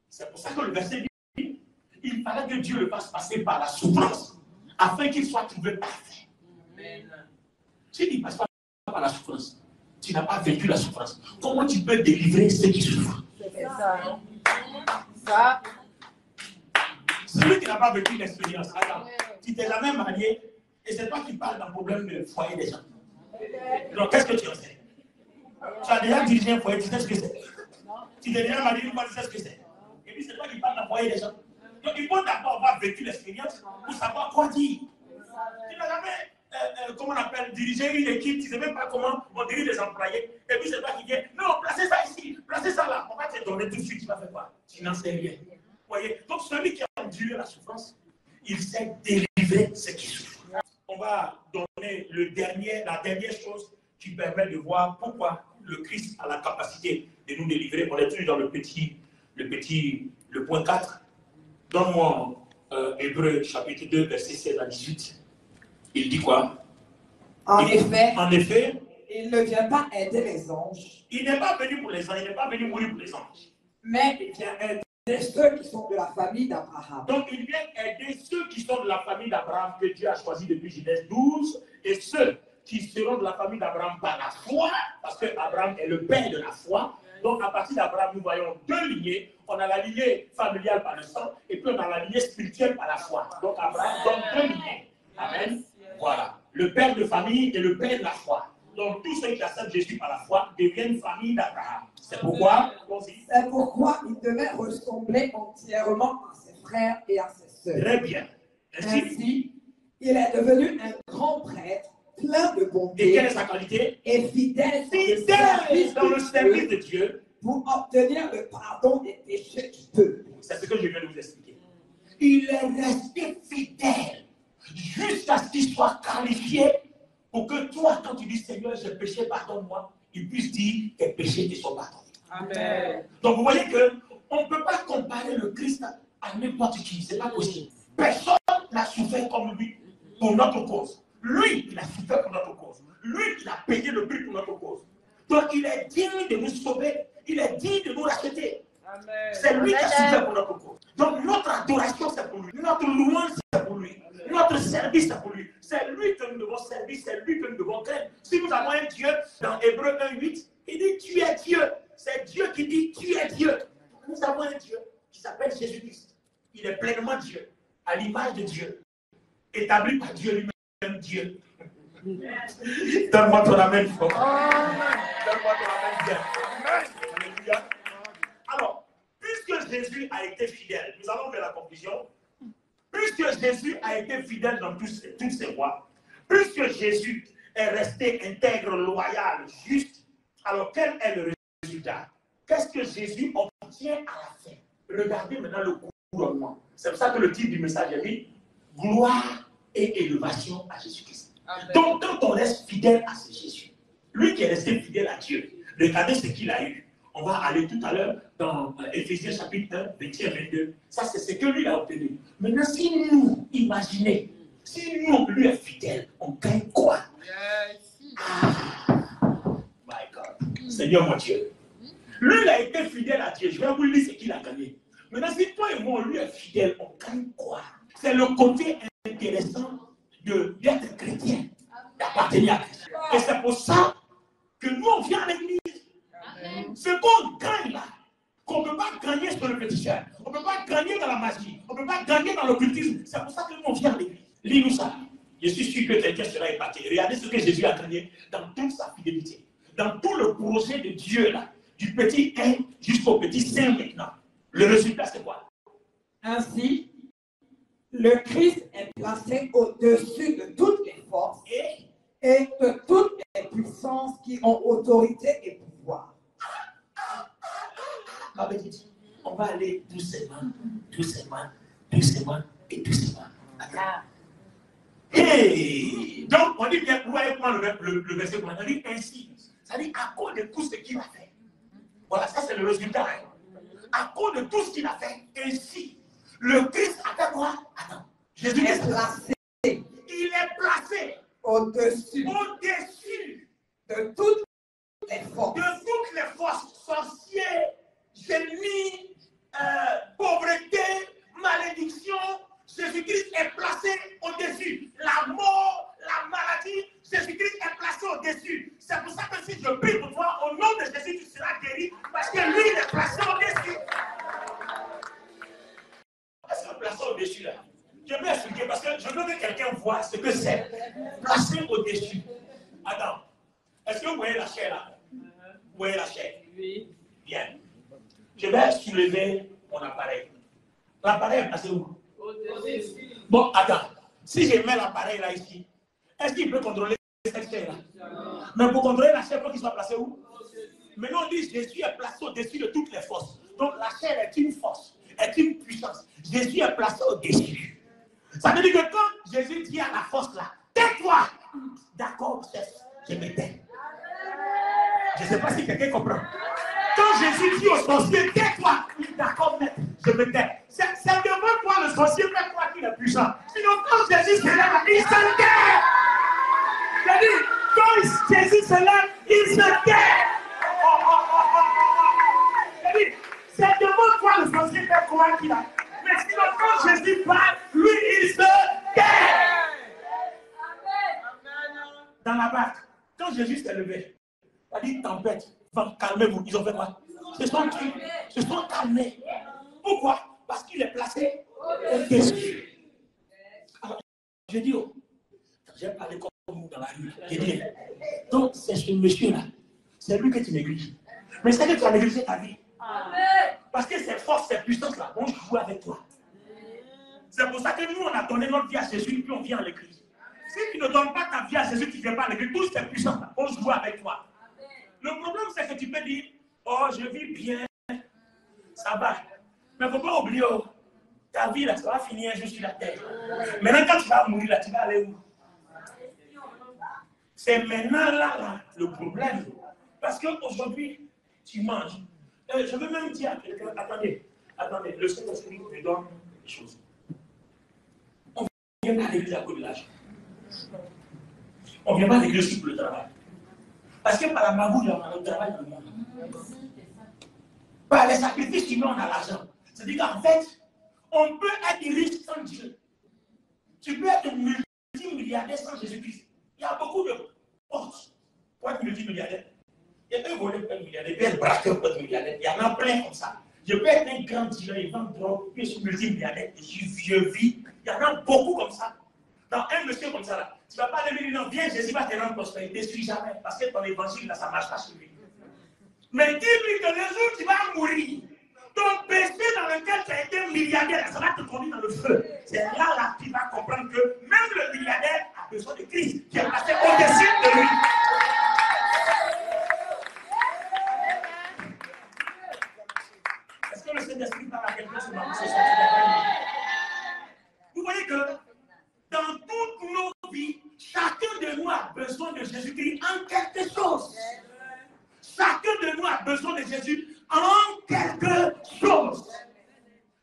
C'est pour ça que le verset dit, il fallait que Dieu le fasse passer par la souffrance, afin qu'il soit trouvé parfait. Si tu ne passes pas par la souffrance, tu n'as pas vécu la souffrance. Comment tu peux délivrer ceux qui souffrent? C'est ça. Ça. Celui qui n'a pas vécu l'expérience, attends, tu t'es jamais marié et c'est toi qui parles d'un problème de foyer des gens. Donc qu'est-ce que tu en sais? Tu as déjà dirigé un foyer, tu sais ce que c'est. Tu t'es déjà marié, tu sais ce que c'est. Et puis c'est toi qui parles d'un foyer des gens. Donc il faut d'abord avoir vécu l'expérience pour savoir quoi dire. Tu n'as jamais, comment on appelle, dirigé une équipe, tu ne sais même pas comment on dirige les employés. Et puis c'est toi qui dis, non, placez ça ici, placez ça là. On va te donner tout de suite, tu vas faire quoi? Tu n'en sais rien. Voyez? Donc celui qui a enduré la souffrance, il sait délivrer ceux qui souffrent. On va donner la dernière chose qui permet de voir pourquoi le Christ a la capacité de nous délivrer. On est toujours dans le point 4. Donne-moi Hébreux chapitre 2, verset 16 à 18. Il dit quoi? En effet, il ne vient pas aider les anges. Il n'est pas venu pour les anges, il n'est pas venu mourir pour les anges. Mais il vient aider ceux qui sont de la famille d'Abraham. Donc il vient aider ceux qui sont de la famille d'Abraham que Dieu a choisi depuis Genèse 12 et ceux qui seront de la famille d'Abraham par la foi, parce que Abraham est le père de la foi. Donc à partir d'Abraham, nous voyons deux lignées. On a la lignée familiale par le sang et puis on a la lignée spirituelle par la foi. Donc Abraham donne deux lignées. Amen. Voilà. Le père de famille et le père de la foi. Donc tous ceux qui acceptent Jésus par la foi deviennent famille d'Abraham. C'est pourquoi il devait ressembler entièrement à ses frères et à ses sœurs. Très bien. Ainsi, il est devenu un grand prêtre, plein de bonté. Et quelle est sa qualité? Et fidèle dans le service de Dieu pour obtenir le pardon des péchés du peuple. C'est ce que je viens de vous expliquer. Il est resté fidèle jusqu'à ce qu'il soit qualifié pour que toi, quand tu dis Seigneur, j'ai péché, pardonne-moi, il puisse dire tes péchés te sont pardonnés. Amen. Donc vous voyez qu'on ne peut pas comparer le Christ à n'importe qui, ce n'est pas possible. Personne n'a souffert comme lui pour notre cause. Lui, il a souffert pour notre cause. Lui, il a payé le prix pour notre cause. Donc il est digne de nous sauver, il est digne de nous racheter. C'est lui qui a souffert pour notre cause. Donc notre adoration, c'est pour lui. Notre louange, c'est pour lui. Notre service, c'est pour lui. C'est lui que nous devons servir, c'est lui que nous devons craindre. Si nous avons un Dieu, dans Hébreux 1:8, il dit tu es Dieu. C'est Dieu qui dit tu es Dieu. Nous avons un Dieu qui s'appelle Jésus-Christ. Il est pleinement Dieu, à l'image de Dieu, établi par Dieu lui-même, Dieu. Donne-moi ton amen, frère. Donne-moi ton amen, bien. Alléluia. Alors, puisque Jésus a été fidèle, nous allons vers la conclusion. Puisque Jésus a été fidèle dans toutes ses voies, puisque Jésus est resté intègre, loyal, juste, alors quel est le résultat? Qu'est-ce que Jésus obtient à la fin? Regardez maintenant le couronnement. C'est pour ça que le titre du message est dit gloire et élévation à Jésus-Christ. Donc, quand on reste fidèle à ce Jésus, lui qui est resté fidèle à Dieu, regardez ce qu'il a eu. On va aller tout à l'heure dans Éphésiens chapitre 1, 21 22. Ça, c'est ce que lui a obtenu. Maintenant, si nous, imaginez, si nous, lui est fidèle, on gagne quoi? My God. Seigneur mon Dieu. Lui, il a été fidèle à Dieu. Je vais vous lire ce qu'il a gagné. Maintenant, si toi et moi, lui est fidèle, on gagne quoi? C'est le côté intéressant d'être chrétien, d'appartenir à Christ. Et c'est pour ça que nous, on vient à l'église. Ce qu'on gagne là, qu'on ne peut pas gagner sur le féticheur, on ne peut pas gagner dans la magie, on ne peut pas gagner dans l'occultisme. C'est pour ça que nous, on vient à l'église. Lis-nous ça. Je suis sûr que quelqu'un sera épaté. Regardez ce que Jésus a gagné dans toute sa fidélité. Dans tout le projet de Dieu là, du petit 1 jusqu'au petit 5 maintenant. Le résultat, c'est quoi? Ainsi, le Christ est placé au-dessus de toutes les forces et de toutes les puissances qui ont autorité et pouvoir. On va aller doucement, doucement, doucement et doucement. Et Et donc, on dit bien, vous voyez comment le verset, on dit ainsi. Ça dit à cause de tout ce qu'il a fait. Voilà, ça c'est le résultat. À cause de tout ce qu'il a fait, ainsi, le Christ a fait quoi? Attends, Jésus est placé. Il est placé au-dessus de toutes les forces, sorciers, génies, pauvreté, malédiction. Jésus-Christ est placé au-dessus. La mort, la maladie, Jésus-Christ est placé au-dessus. C'est pour ça que si je prie pour toi, au nom de Jésus, tu seras guéri, parce que lui, il est placé au-dessus. Est-ce que placé au-dessus là? Je vais expliquer parce que je veux que quelqu'un voit ce que c'est. Placé au-dessus. Attends. Est-ce que vous voyez la chair là? Vous voyez la chair? Oui. Bien. Je vais soulever mon appareil. L'appareil est placé où? Au-dessus. Bon, attends. Si je mets l'appareil là ici, est-ce qu'il peut contrôler cette chair là? Non. Mais pour contrôler la chair, il faut qu'il soit placé où? Maintenant, on dit Jésus est placé au-dessus de toutes les forces. Donc la chair est une force, est une puissance. Jésus est placé au-dessus. Ça veut dire que quand Jésus dit à la force là, tais-toi, d'accord, chef, je me tais. Je ne sais pas si quelqu'un comprend. Quand Jésus dit au sorcier, tais-toi, d'accord, maître, je me tais. C'est devant toi le sorcier, fait quoi qu'il est puissant. Sinon, quand Jésus se lève, il se tait. C'est-à-dire, quand Jésus se lève, il se tait. C'est-à-dire, c'est devant toi le sorcier, fait quoi qu'il a. Mais sinon, quand Jésus parle, lui, il se tait. Dans la barque, quand Jésus s'est levé, il a dit tempête, calmez-vous. Ils ont fait quoi? Se sont calmés. Pourquoi? Parce qu'il est placé au-dessus. Alors, je dis, oh, j'ai parlé comme vous dans la rue. J'ai dit, donc c'est ce monsieur-là, c'est lui que tu négliges. Mais c'est que tu as négligé ta vie. Parce que ces forces, ces puissances-là vont jouer avec toi. C'est pour ça que nous, on a donné notre vie à Jésus, puis on vient à l'église. Si tu ne donnes pas ta vie à Jésus, tu ne viens pas à l'église, toutes ces puissances-là vont jouer avec toi. Le problème, c'est que tu peux dire, oh, je vis bien, ça va. Mais il ne faut pas oublier, oh, ta vie, là, ça va finir juste sur la terre. Maintenant, quand tu vas mourir, là, tu vas aller où? C'est maintenant là, le problème. Parce qu'aujourd'hui, tu manges. Je veux même dire à quelqu'un, attendez, le Saint-Esprit me donne des choses. On ne vient pas à l'église à cause de l'argent. On ne vient pas à l'église pour le travail. Parce que par la magouille, on a le travail dans le monde. Par les sacrifices humains, on a l'argent. C'est-à-dire qu'en fait, on peut être riche sans Dieu. Tu peux être multimilliardaire sans Jésus-Christ. Il y a beaucoup de portes pour être multimilliardaire. Il y a un volet pour être milliardaire, il peut être braqueur pour être milliardaire. Il y en a plein comme ça. Je peux être un grand dealer, il vend drogue, puis je suis multimilliardaire, je vis. Il y en a beaucoup comme ça. Dans un monsieur comme ça, là, tu ne vas pas aller lui dire non, viens, Jésus va te rendre prospérité. Ne suis jamais, parce que ton évangile, là, ça ne marche pas sur lui. Mais dis-lui que le jour où tu vas mourir, ton péché dans lequel tu as été milliardaire, ça va te conduire dans le feu. C'est là que tu vas comprendre que même le milliardaire a besoin de Christ, qui est passé au-dessus de lui. Est-ce que le Saint-Esprit parle à quelqu'un ce matin? Vous voyez que dans toutes nos vies, chacun de nous a besoin de Jésus-Christ en quelque chose. Chacun de nous a besoin de Jésus en quelque chose.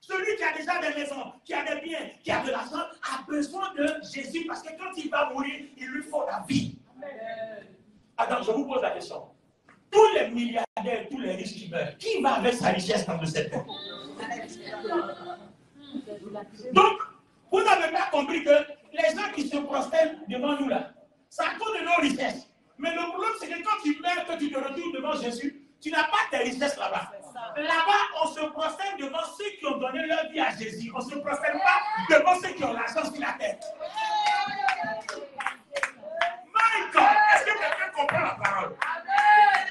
Celui qui a déjà des maisons, qui a des biens, qui a de l'argent, a besoin de Jésus parce que quand il va mourir, il lui faut la vie. Attends, je vous pose la question. Tous les milliardaires, tous les riches qui meurent, qui va avec sa richesse dans le secteur? Donc, vous n'avez pas compris que les gens qui se prosternent devant nous là, c'est à cause de nos richesses. Mais le problème, c'est que quand tu meurs, que tu te retrouves devant Jésus, tu n'as pas tes richesses là-bas. Là-bas, on se prosterne devant ceux qui ont donné leur vie à Jésus. On ne se prosterne pas devant ceux qui ont l'argent sur la tête. My God, est-ce que quelqu'un comprend la parole?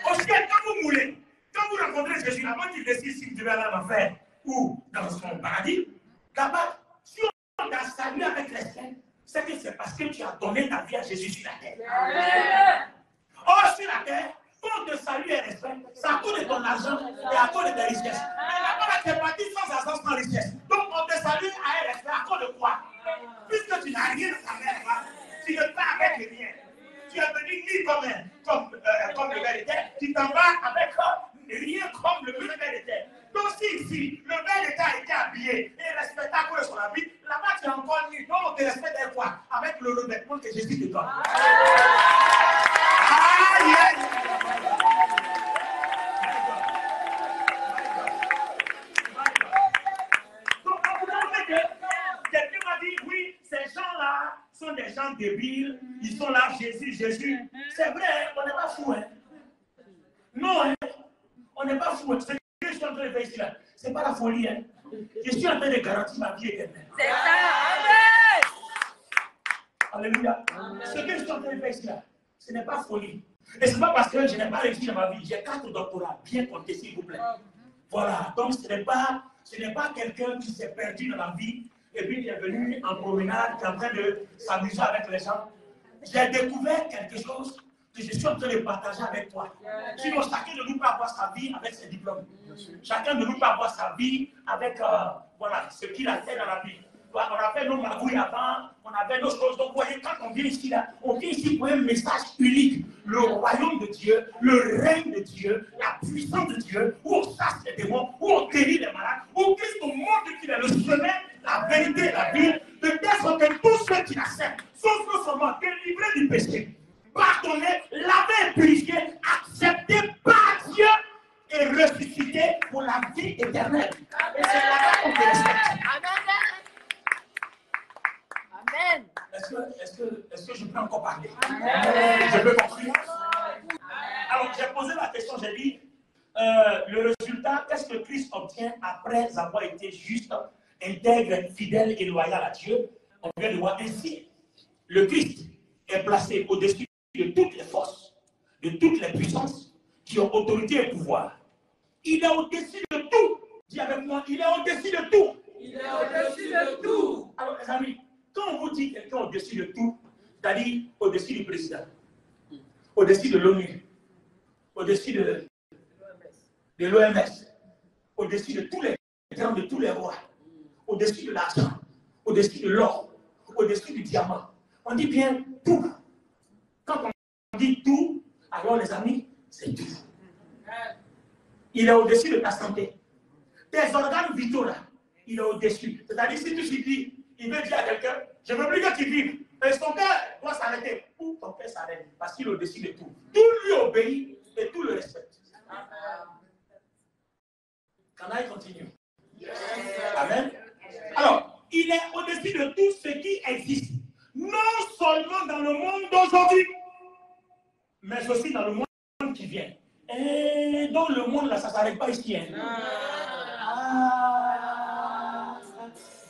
Parce que quand vous mourrez, quand vous rencontrez Jésus, avant qu'il décide si vous devez aller en enfer ou dans son paradis, là-bas, si on t'a salué avec respect, c'est que c'est parce que tu as donné ta vie à Jésus sur la terre. Or, sur la terre, pour te saluer et respect, c'est à cause de ton argent et à cause de tes richesses. Mais là-bas, tu es parti sans argent, sans richesse. Donc, on te salue à un respect à cause de quoi? Puisque tu n'as rien à ta mère, comme le Père était, tu t'en vas avec rien comme le Père était. Donc si le Père était a été habillé et respectable sur la vie, là-bas tu es encore nu. Donc on te respecte avec quoi? Avec le revêtement que Jésus te donne. Aïe, aïe. Donc on vous montre que quelqu'un m'a dit, oui, ces gens-là sont des gens débiles, ils sont là, Jésus. C'est vrai, on n'est pas fou, hein. Non, hein. On n'est pas fou. Ce que je suis en train de faire ici, là, c'est pas la folie, hein. Je suis en train de garantir ma vie éternelle. C'est ça. Amen. Alléluia. Ce que je suis en train de faire ici, là, ce n'est pas folie. Et ce n'est pas parce que je n'ai pas réussi dans ma vie. J'ai 4 doctorats. Bien compté, s'il vous plaît. Voilà. Donc, ce n'est pas quelqu'un qui s'est perdu dans la vie et puis qui est venu en promenade, qui est en train de s'amuser avec les gens. J'ai découvert quelque chose que je suis en train de partager avec toi. Sinon, chacun de nous peut avoir sa vie avec ses diplômes. Chacun de nous peut avoir sa vie avec voilà, ce qu'il a fait dans la vie. On a fait nos magouilles avant, on avait nos choses. Donc, vous voyez, quand on vient ici, là, on vient ici pour un message unique. Le royaume de Dieu, le règne de Dieu, la puissance de Dieu, où on chasse les démons, où on guérit les malades, où Christ nous montre qu'il est le chemin, la vérité et la vie, de telle sorte que tous ceux qui l'acceptent sont seulement délivrés du péché, pardonnés, lavés et purifiés, acceptés par Dieu et ressuscités pour la vie éternelle. Et c'est là-bas qu'on te respecte. Amen. Est-ce que je peux encore parler? Amen. Je peux conclure? Alors, j'ai posé la question, j'ai dit, le résultat, qu'est-ce que Christ obtient après avoir été juste, intègre, fidèle et loyal à Dieu? On vient de voir ainsi. Le Christ est placé au-dessus de toutes les forces, de toutes les puissances qui ont autorité et pouvoir. Il est au-dessus de tout. Dis avec moi, il est au-dessus de tout. Il est au-dessus de tout. Alors, les amis, quand on vous dit quelqu'un au-dessus de tout, c'est-à-dire au-dessus du président, au-dessus de l'ONU, au-dessus de l'OMS, au-dessus de tous les grands, de tous les rois, au-dessus de l'argent, au-dessus de l'or, au-dessus du diamant. On dit bien tout. Quand on dit tout, alors les amis, c'est tout. Il est au-dessus de ta santé. Tes organes vitaux là, il est au-dessus. C'est-à-dire si tu dis, il veut dire à quelqu'un, je ne veux plus que tu vives. Et son cœur doit s'arrêter. Ou ton cœur s'arrête. Parce qu'il est au-dessus de tout. Tout lui obéit et tout le respecte. Can I continue? Yes. Amen. Alors, il est au-dessus de tout ce qui existe. Non seulement dans le monde d'aujourd'hui, mais aussi dans le monde qui vient. Et dans le monde là, ça ne s'arrête pas ici. Hein.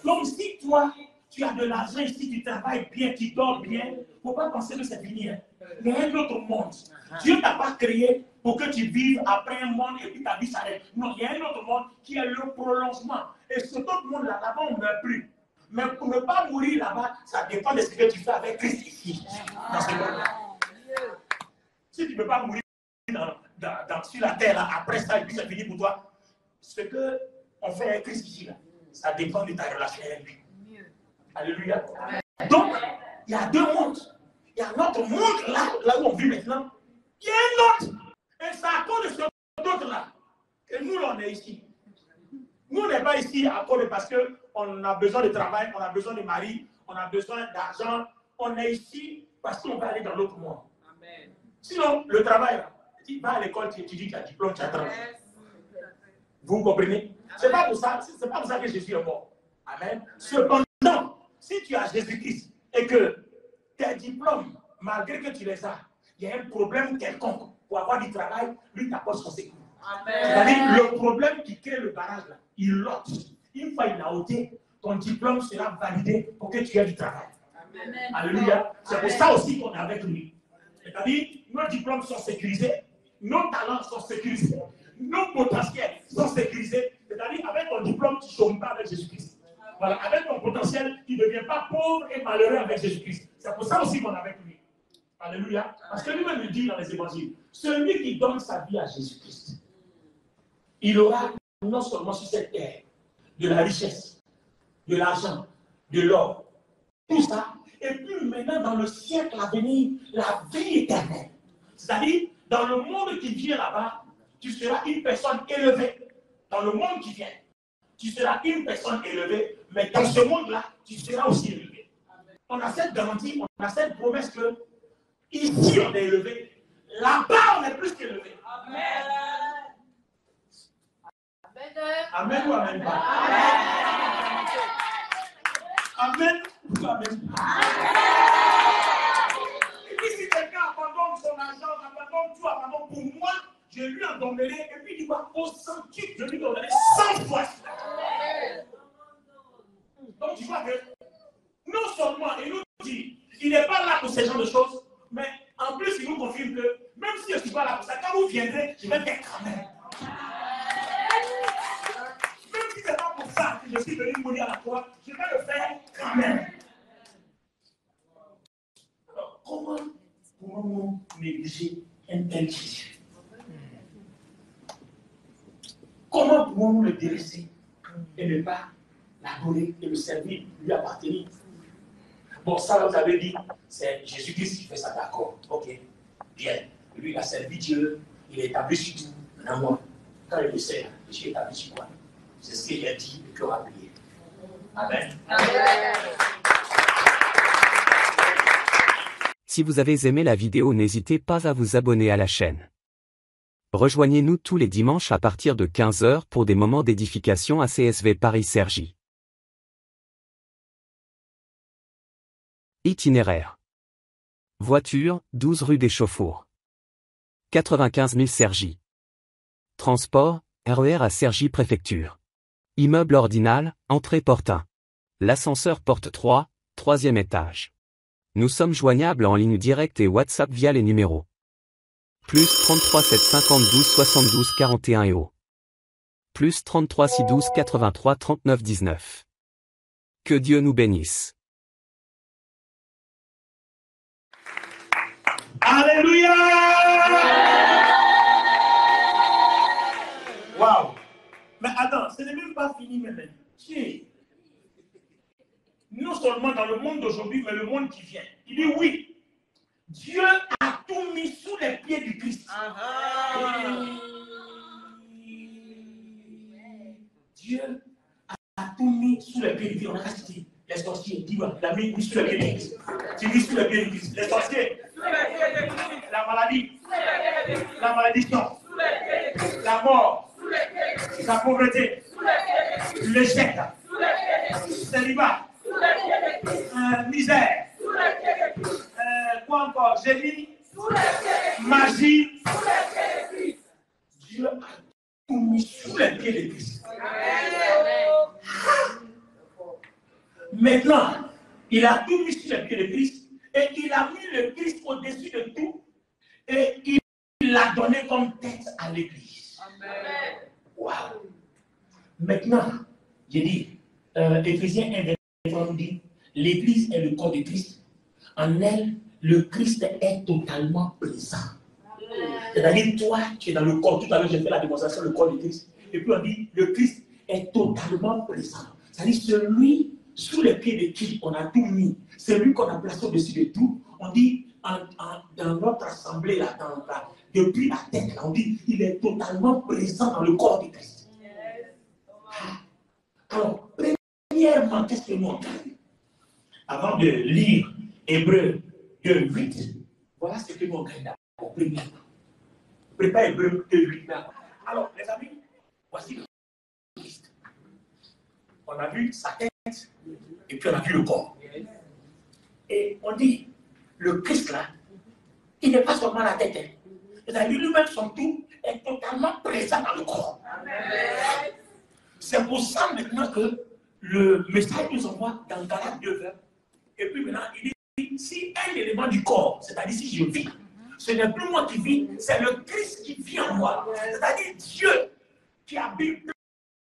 Donc si toi, tu as de l'argent ici, tu travailles bien, tu dors bien, il ne faut pas penser que c'est fini. Hein. Il y a un autre monde. Dieu ne t'a pas créé pour que tu vives après un monde et puis ta vie s'arrête. Non, il y a un autre monde qui est le prolongement. Et cet autre monde-là, là-bas, on ne meurt plus. Mais pour ne pas mourir là-bas, ça dépend de ce que tu fais avec Christ ici, dans ce monde-là. Si tu ne peux pas mourir sur la terre, là, après ça, et puis c'est fini pour toi, ce qu'on fait avec Christ ici, là, ça dépend de ta relation avec lui. Alléluia. Donc, il y a deux mondes. Il y a notre monde, là où on vit maintenant. Il y a un autre. Et c'est à cause de cet autre-là que nous, on est ici. Nous, on n'est pas ici à cause parce qu'on a besoin de travail, on a besoin de mari, on a besoin d'argent. On est ici parce qu'on va aller dans l'autre monde. Amen. Sinon, le travail, tu vas à l'école, tu étudies, tu as un diplôme, tu as travail. Vous comprenez? C'est pas pour ça que Jésus est mort. Amen. Cependant, si tu as Jésus-Christ et que tes diplômes, malgré que tu les as, il y a un problème quelconque pour avoir du travail, lui t'apporte son secours. C'est-à-dire le problème qui crée le barrage là, il l'ôte. Une fois il a ôté, ton diplôme sera validé pour que tu aies du travail. Amen. Alléluia. C'est pour ça aussi qu'on est avec lui. C'est-à-dire, nos diplômes sont sécurisés, nos talents sont sécurisés, nos potentiels sont sécurisés. C'est-à-dire, avec ton diplôme, tu ne chômes pas avec Jésus-Christ. Voilà, avec ton potentiel, tu ne deviens pas pauvre et malheureux avec Jésus-Christ. C'est pour ça aussi qu'on est avec lui. Alléluia. Parce que lui-même le dit dans les évangiles, celui qui donne sa vie à Jésus-Christ, il aura non seulement sur cette terre de la richesse, de l'argent, de l'or, tout ça, et puis maintenant dans le siècle à venir, la vie éternelle. C'est-à-dire, dans le monde qui vient là-bas, tu seras une personne élevée. Dans le monde qui vient, tu seras une personne élevée, mais dans ce monde-là, tu seras aussi élevé. On a cette garantie, on a cette promesse que ici on est élevé, là-bas on est plus qu'élevé. Amen. Amen ou amen pas? Amen ou amen pas? Et puis si quelqu'un abandonne son argent, abandonne tout, abandonne pour moi, je lui en donnerai, et puis il va au centuple, je lui donnerai 100 fois. Donc tu vois que non seulement il nous dit, il n'est pas là pour ce genre de choses, mais en plus il nous confirme que même si je ne suis pas là pour ça, quand vous viendrez, je vais faire quand même. Même si ce n'est pas pour ça que je suis venu mourir à la croix, je vais le faire quand même. Alors comment pouvons-nous négliger un tel Jésus? Comment pouvons-nous le délaisser et ne pas l'adorer et le servir, lui appartenir? Bon, ça, vous avez dit, c'est Jésus-Christ qui fait ça, d'accord. Ok, bien. Lui, il a servi Dieu, il est établi sur tout. Maintenant, moi, quand il le sert, je suis établi sur quoi? C'est ce qu'il a dit et qu'on va prier. Amen. Amen. Si vous avez aimé la vidéo, n'hésitez pas à vous abonner à la chaîne. Rejoignez-nous tous les dimanches à partir de 15 h pour des moments d'édification à CSV Paris-Cergy. Itinéraire. Voiture, 12 rue des Chauffours. 95 000 Cergy. Transport, RER à Cergy Préfecture. Immeuble ordinal, entrée porte 1. L'ascenseur porte 3, 3e étage. Nous sommes joignables en ligne directe et WhatsApp via les numéros. Plus 33 752 72 41 et au. Plus 33 612 83 39 19. Que Dieu nous bénisse. Alléluia! Waouh! Mais attends, ce n'est même pas fini maintenant. Non seulement dans le monde d'aujourd'hui, mais le monde qui vient. Il dit oui. Dieu a tout mis sous les pieds du Christ. Dieu a tout mis sous les pieds du Christ. On a qu'à citer les sorciers. Dis-moi, il a mis sous les pieds du Christ. Tu dis sous les pieds du Christ. Les sorciers. La maladie. La malédiction. La mort. La pauvreté. L'échec. Célibat. Misère. Quoi encore? Génie. Magie. Dieu a tout mis sous les pieds de Christ. Maintenant, il a tout mis sous les pieds de Christ et il a mis le Christ au-dessus de tout et il l'a donné comme tête à l'Église. Waouh! Maintenant, j'ai dit, Éphésiens 1, dit, l'Église est le corps de Christ. En elle, le Christ est totalement présent. C'est-à-dire, toi, tu es dans le corps. Tout à l'heure, j'ai fait la démonstration du corps de Christ. Et puis on dit, le Christ est totalement présent. C'est-à-dire, celui sous les pieds de qui on a tout mis, celui qu'on a placé au-dessus de tout, on dit, dans notre assemblée, là, depuis la tête, là, on dit, il est totalement présent dans le corps de Christ. Alors, premièrement, qu'est-ce que nous entendons? Avant de lire Hébreux 2:8, voilà ce que nous entendons d'abord, premièrement. Prépare Hébreux 2:8. Alors, les amis, voici le Christ. On a vu sa tête et puis on a vu le corps. Et on dit, le Christ là, il n'est pas seulement la tête. C'est-à-dire lui-même, son tout est totalement présent dans le corps. Amen. C'est pour ça maintenant que le message nous envoie dans Galates 2:20. Et puis maintenant, il dit, si un élément du corps, c'est-à-dire si je vis, ce n'est plus moi qui vis, c'est le Christ qui vit en moi. C'est-à-dire Dieu qui habite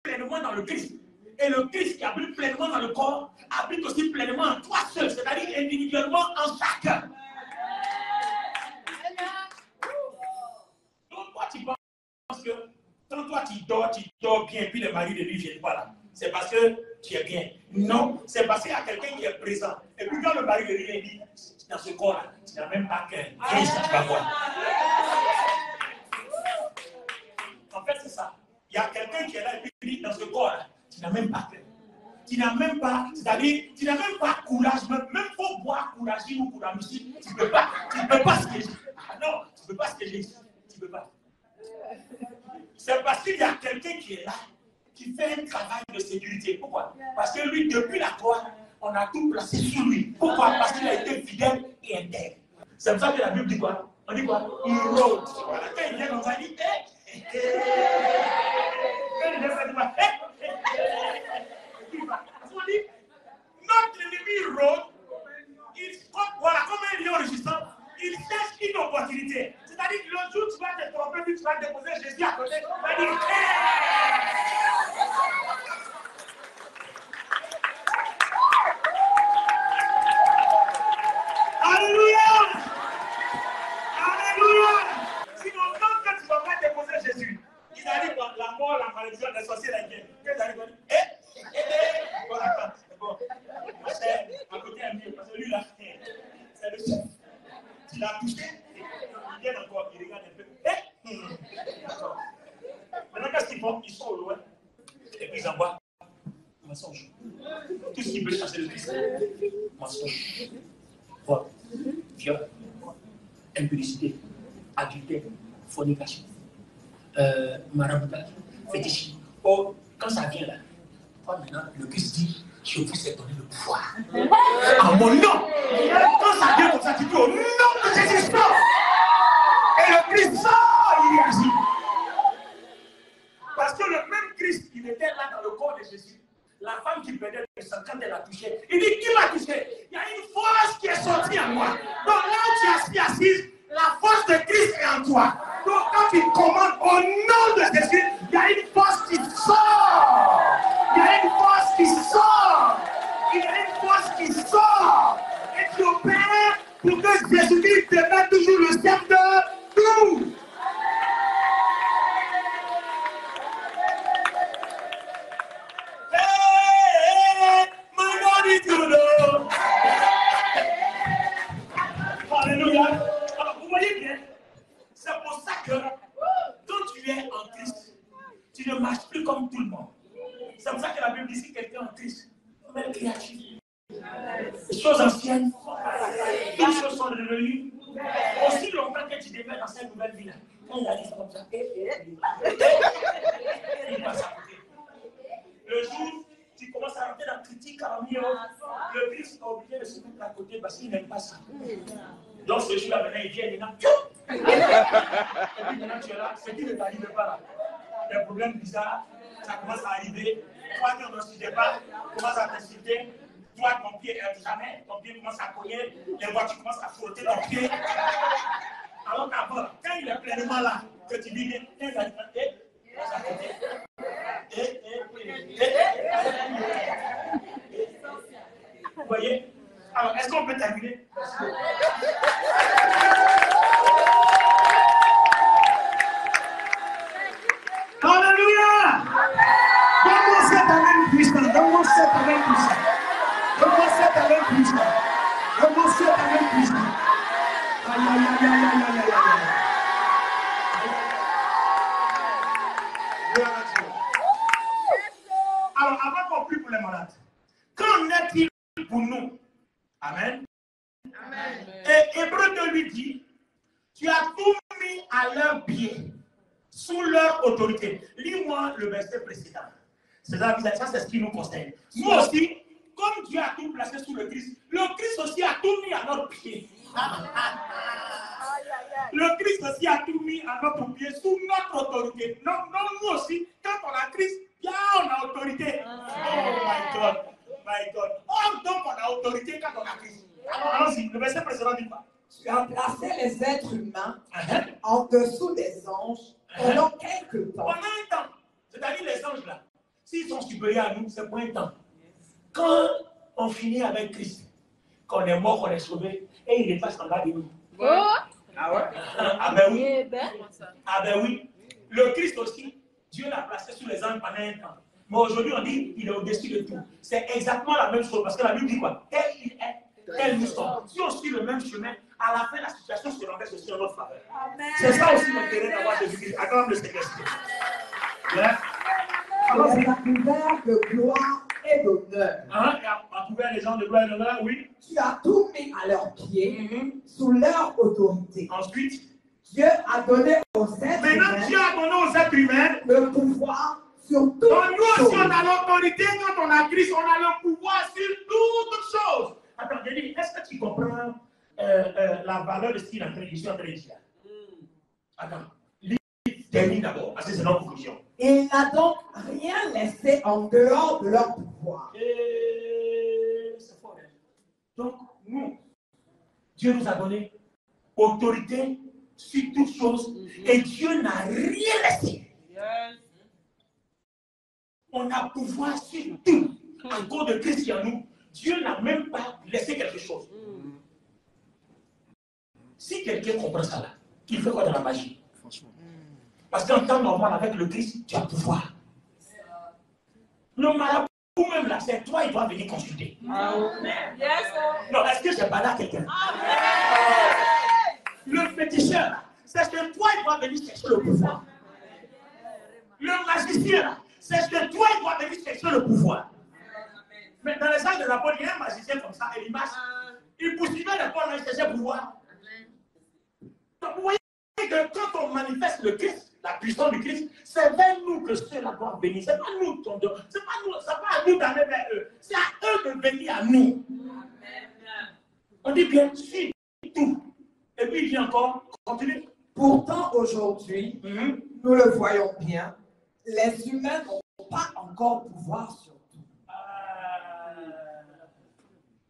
pleinement dans le Christ. Et le Christ qui habite pleinement dans le corps, habite aussi pleinement en toi seul, c'est-à-dire individuellement en chacun. Donc toi tu penses que quand toi tu dors bien, puis le mari de lui ne vient pas là. C'est parce que tu es bien. Non, c'est parce qu'il y a quelqu'un qui est présent. Et puis quand le mari de lui dit, dans ce corps-là, tu n'as même pas qu'un Christ, tu vas voir. En fait, c'est ça. Il y a quelqu'un qui est là et puis dans ce corps-là, tu n'as même pas qu'un. Tu n'as même pas, c'est-à-dire, tu n'as même pas courage, même pour boire courage ou pour la musique, tu ne peux pas ce que j'ai. Ah non, tu ne peux pas ce que j'ai. Tu ne peux pas. C'est parce qu'il y a quelqu'un qui est là, qui fait un travail de sécurité. Pourquoi? Parce que lui, depuis la croix, on a tout placé sur lui. Pourquoi? Parce qu'il a été fidèle et intègre. C'est pour ça que la Bible dit quoi? On dit quoi? Il rôde. Voilà, quand il vient comme ça, il dit quand il vient, il dit quoi? On dit, notre ennemi rôde, voilà, comme un lion résistant, il cherche une opportunité. C'est-à-dire que le jour où tu vas te tromper, tu vas déposer Jésus à côté, tu vas dire Alléluia! Alléluia! Sinon, tant que tu ne vas pas déposer Jésus, il arrive dans la mort, la malédiction, les sorciers, la guerre. Qu'est-ce qu'il arrive? Voilà, c'est bon. Ma chère, à côté un mieux, parce que lui là, c'est le chef. Tu l'as touché, il vient encore, il regarde un peu. D'accord. Maintenant, qu'est-ce qu'ils font? Ils sont au loin. Et puis ils envoient mensonge. Tout ce qui peut chasser le Christ. Mensonge. Vol, viol, impudicité, adultère, fornication, maraboutage, fétichisme. Oh, quand ça vient là, maintenant, le Christ dit, je vous ai donné le pouvoir. En mon nom. Quand ça vient comme ça, tu dis au nom de Jésus. Et le Christ sort, il réagit. Parce que le même Christ, il était là dans le corps de Jésus. La femme qui perdait le sang, quand elle a touché, il dit, qui m'a touché? Il y a une force qui est sortie en moi. Donc là où tu es assise, la force de Christ est en toi. Donc quand tu commandes au nom de Jésus, il y a une force qui sort. Il y a une force qui sort. Il y a une force qui sort. Et tu opères pour que Jésus-Christ demeure toujours le chef de tout. Alléluia. Alors, vous voyez bien, c'est pour ça que quand tu es en Christ, tu ne marches plus comme tout le monde. C'est pour ça que la Bible dit que quelqu'un en Christ, nouvelle créature. Les choses anciennes, toutes choses sont devenues. Aussi longtemps que tu demeures dans cette nouvelle vie-là, quand il arrive comme ça, il passe à côté. Le jour, tu commences à rentrer dans la critique, à mieux, le Christ est obligé de se mettre à côté parce qu'il n'aime pas ça. Donc ce jour-là, maintenant, il vient, il dit, et puis maintenant, tu es là, ce qui ne t'arrive pas là. Des problèmes bizarres, ça commence à arriver. Toi qui ne t'insultes pas, commence à t'insulter. Toi, ton pied est jamais, ton pied commence à cogner, les voitures commencent à frotter ton pied. Alors qu'avant, quand il est pleinement là, que tu dis, il a dit, vous voyez? Alors, est-ce qu'on peut terminer? Alléluia! Donne-moi cet amen puissant, donne-moi cet amen puissant. Donne-moi cet amen puissant. Donne-moi cet amen puissant. Aïe, aïe, aïe, aïe, aïe, aïe, aïe, aïe. Alors, avant qu'on prie pour les malades, qu'en est-il pour nous? Amen. Amen. Et Hébreu 2 lui dit, tu as tout mis à leurs pieds, sous leur autorité. Lis-moi le verset précédent. Ça, c'est ce qui nous concerne. Nous aussi, comme Dieu a tout placé sous le Christ aussi a tout mis à notre pied. Le Christ aussi a tout mis à notre pied, sous notre autorité. Non, nous aussi, quand on a Christ, bien on a autorité. Oh my God. My God. Oh, donc on a autorité quand on a Christ. Alors, allons-y, le verset précédent dit quoi? Tu as placé les êtres humains en dessous des anges pendant quelques temps. Pendant un temps. C'est-à-dire les anges là, s'ils sont supérieurs à nous, c'est pour un temps. Quand on finit avec Christ, qu'on est mort, qu'on est sauvé, et il repasse en bas de nous. Ah ouais? Ah ben oui. Ah ben oui. Le Christ aussi, Dieu l'a placé sous les anges pendant un temps. Mais aujourd'hui, on dit qu'il est au-dessus de tout. C'est exactement la même chose, parce que la Bible dit quoi? Et il est tel nous sommes. Si on suit le même chemin, à la fin, la situation se renverse aussi en notre faveur. C'est ça aussi l'intérêt d'avoir Jésus-Christ. Acclame le Seigneur. Alors, c'est un couvert de gloire et d'honneur. Un couvert des gens de gloire et d'honneur, oui. Tu as tout mis à leurs pieds, sous leur autorité. Ensuite, Dieu a donné aux êtres maintenant, Dieu a donné aux êtres humains le pouvoir sur toutes donc nous aussi, choses. on a l'autorité, quand on a Christ, on a le pouvoir sur toutes choses. Attends, Denis, est-ce que tu comprends la valeur de ce qu'il est en train de dire? Attends, termine d'abord, parce que c'est notre conclusion. Il n'a donc rien laissé en dehors de leur pouvoir. C'est fort. Donc, nous, Dieu nous a donné autorité sur toutes choses et Dieu n'a rien laissé. On a pouvoir sur tout. À cause de Christ qui est en nous, Dieu n'a même pas laissé quelque chose. Si quelqu'un comprend ça là, il fait quoi dans la magie? Parce qu'en temps normal, avec le Christ, tu as pouvoir. Le marabout même là, c'est toi, il doit venir consulter. Non, est-ce que j'ai parlé à quelqu'un? Le féticheur là, c'est que toi, il doit venir chercher le pouvoir. Le magicien là, c'est que toi, il doit venir chercher le pouvoir. Mais dans les salles de la bonne, il y a un magicien comme ça, et l'image, il poursuivait les bonnes, il cherchait le pouvoir. Donc vous voyez que quand on manifeste le Christ, la puissance du Christ, c'est vers nous que ceux-là doivent venir. C'est pas nous, c'est pas nous, c'est pas à nous d'aller vers eux, c'est à eux de venir à nous. On dit bien, suis tout. Et puis il dit encore, continue. Pourtant, aujourd'hui, nous le voyons bien, les humains n'ont pas encore pouvoir sur tout.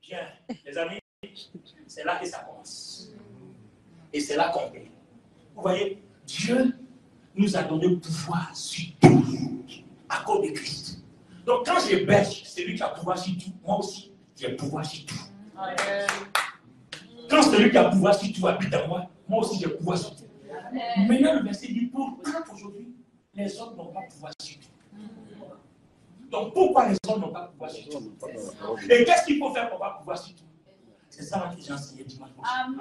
Bien, les amis, c'est là que ça commence. Et c'est là qu'on est. Vous voyez, Dieu nous a donné pouvoir sur tout à cause de Christ. Donc quand je bêche, c'est lui qui a pouvoir sur tout. Moi aussi, j'ai pouvoir sur tout. Quand celui qui a pouvoir sur tout habite en moi, moi aussi j'ai pouvoir sur tout. Maintenant, le verset dit pourquoi aujourd'hui, les hommes n'ont pas pouvoir sur tout. Donc pourquoi les hommes n'ont pas pouvoir sur tout? Et qu'est-ce qu'il faut faire pour avoir pouvoir sur tout? C'est ça que j'ai enseigné dimanche prochain.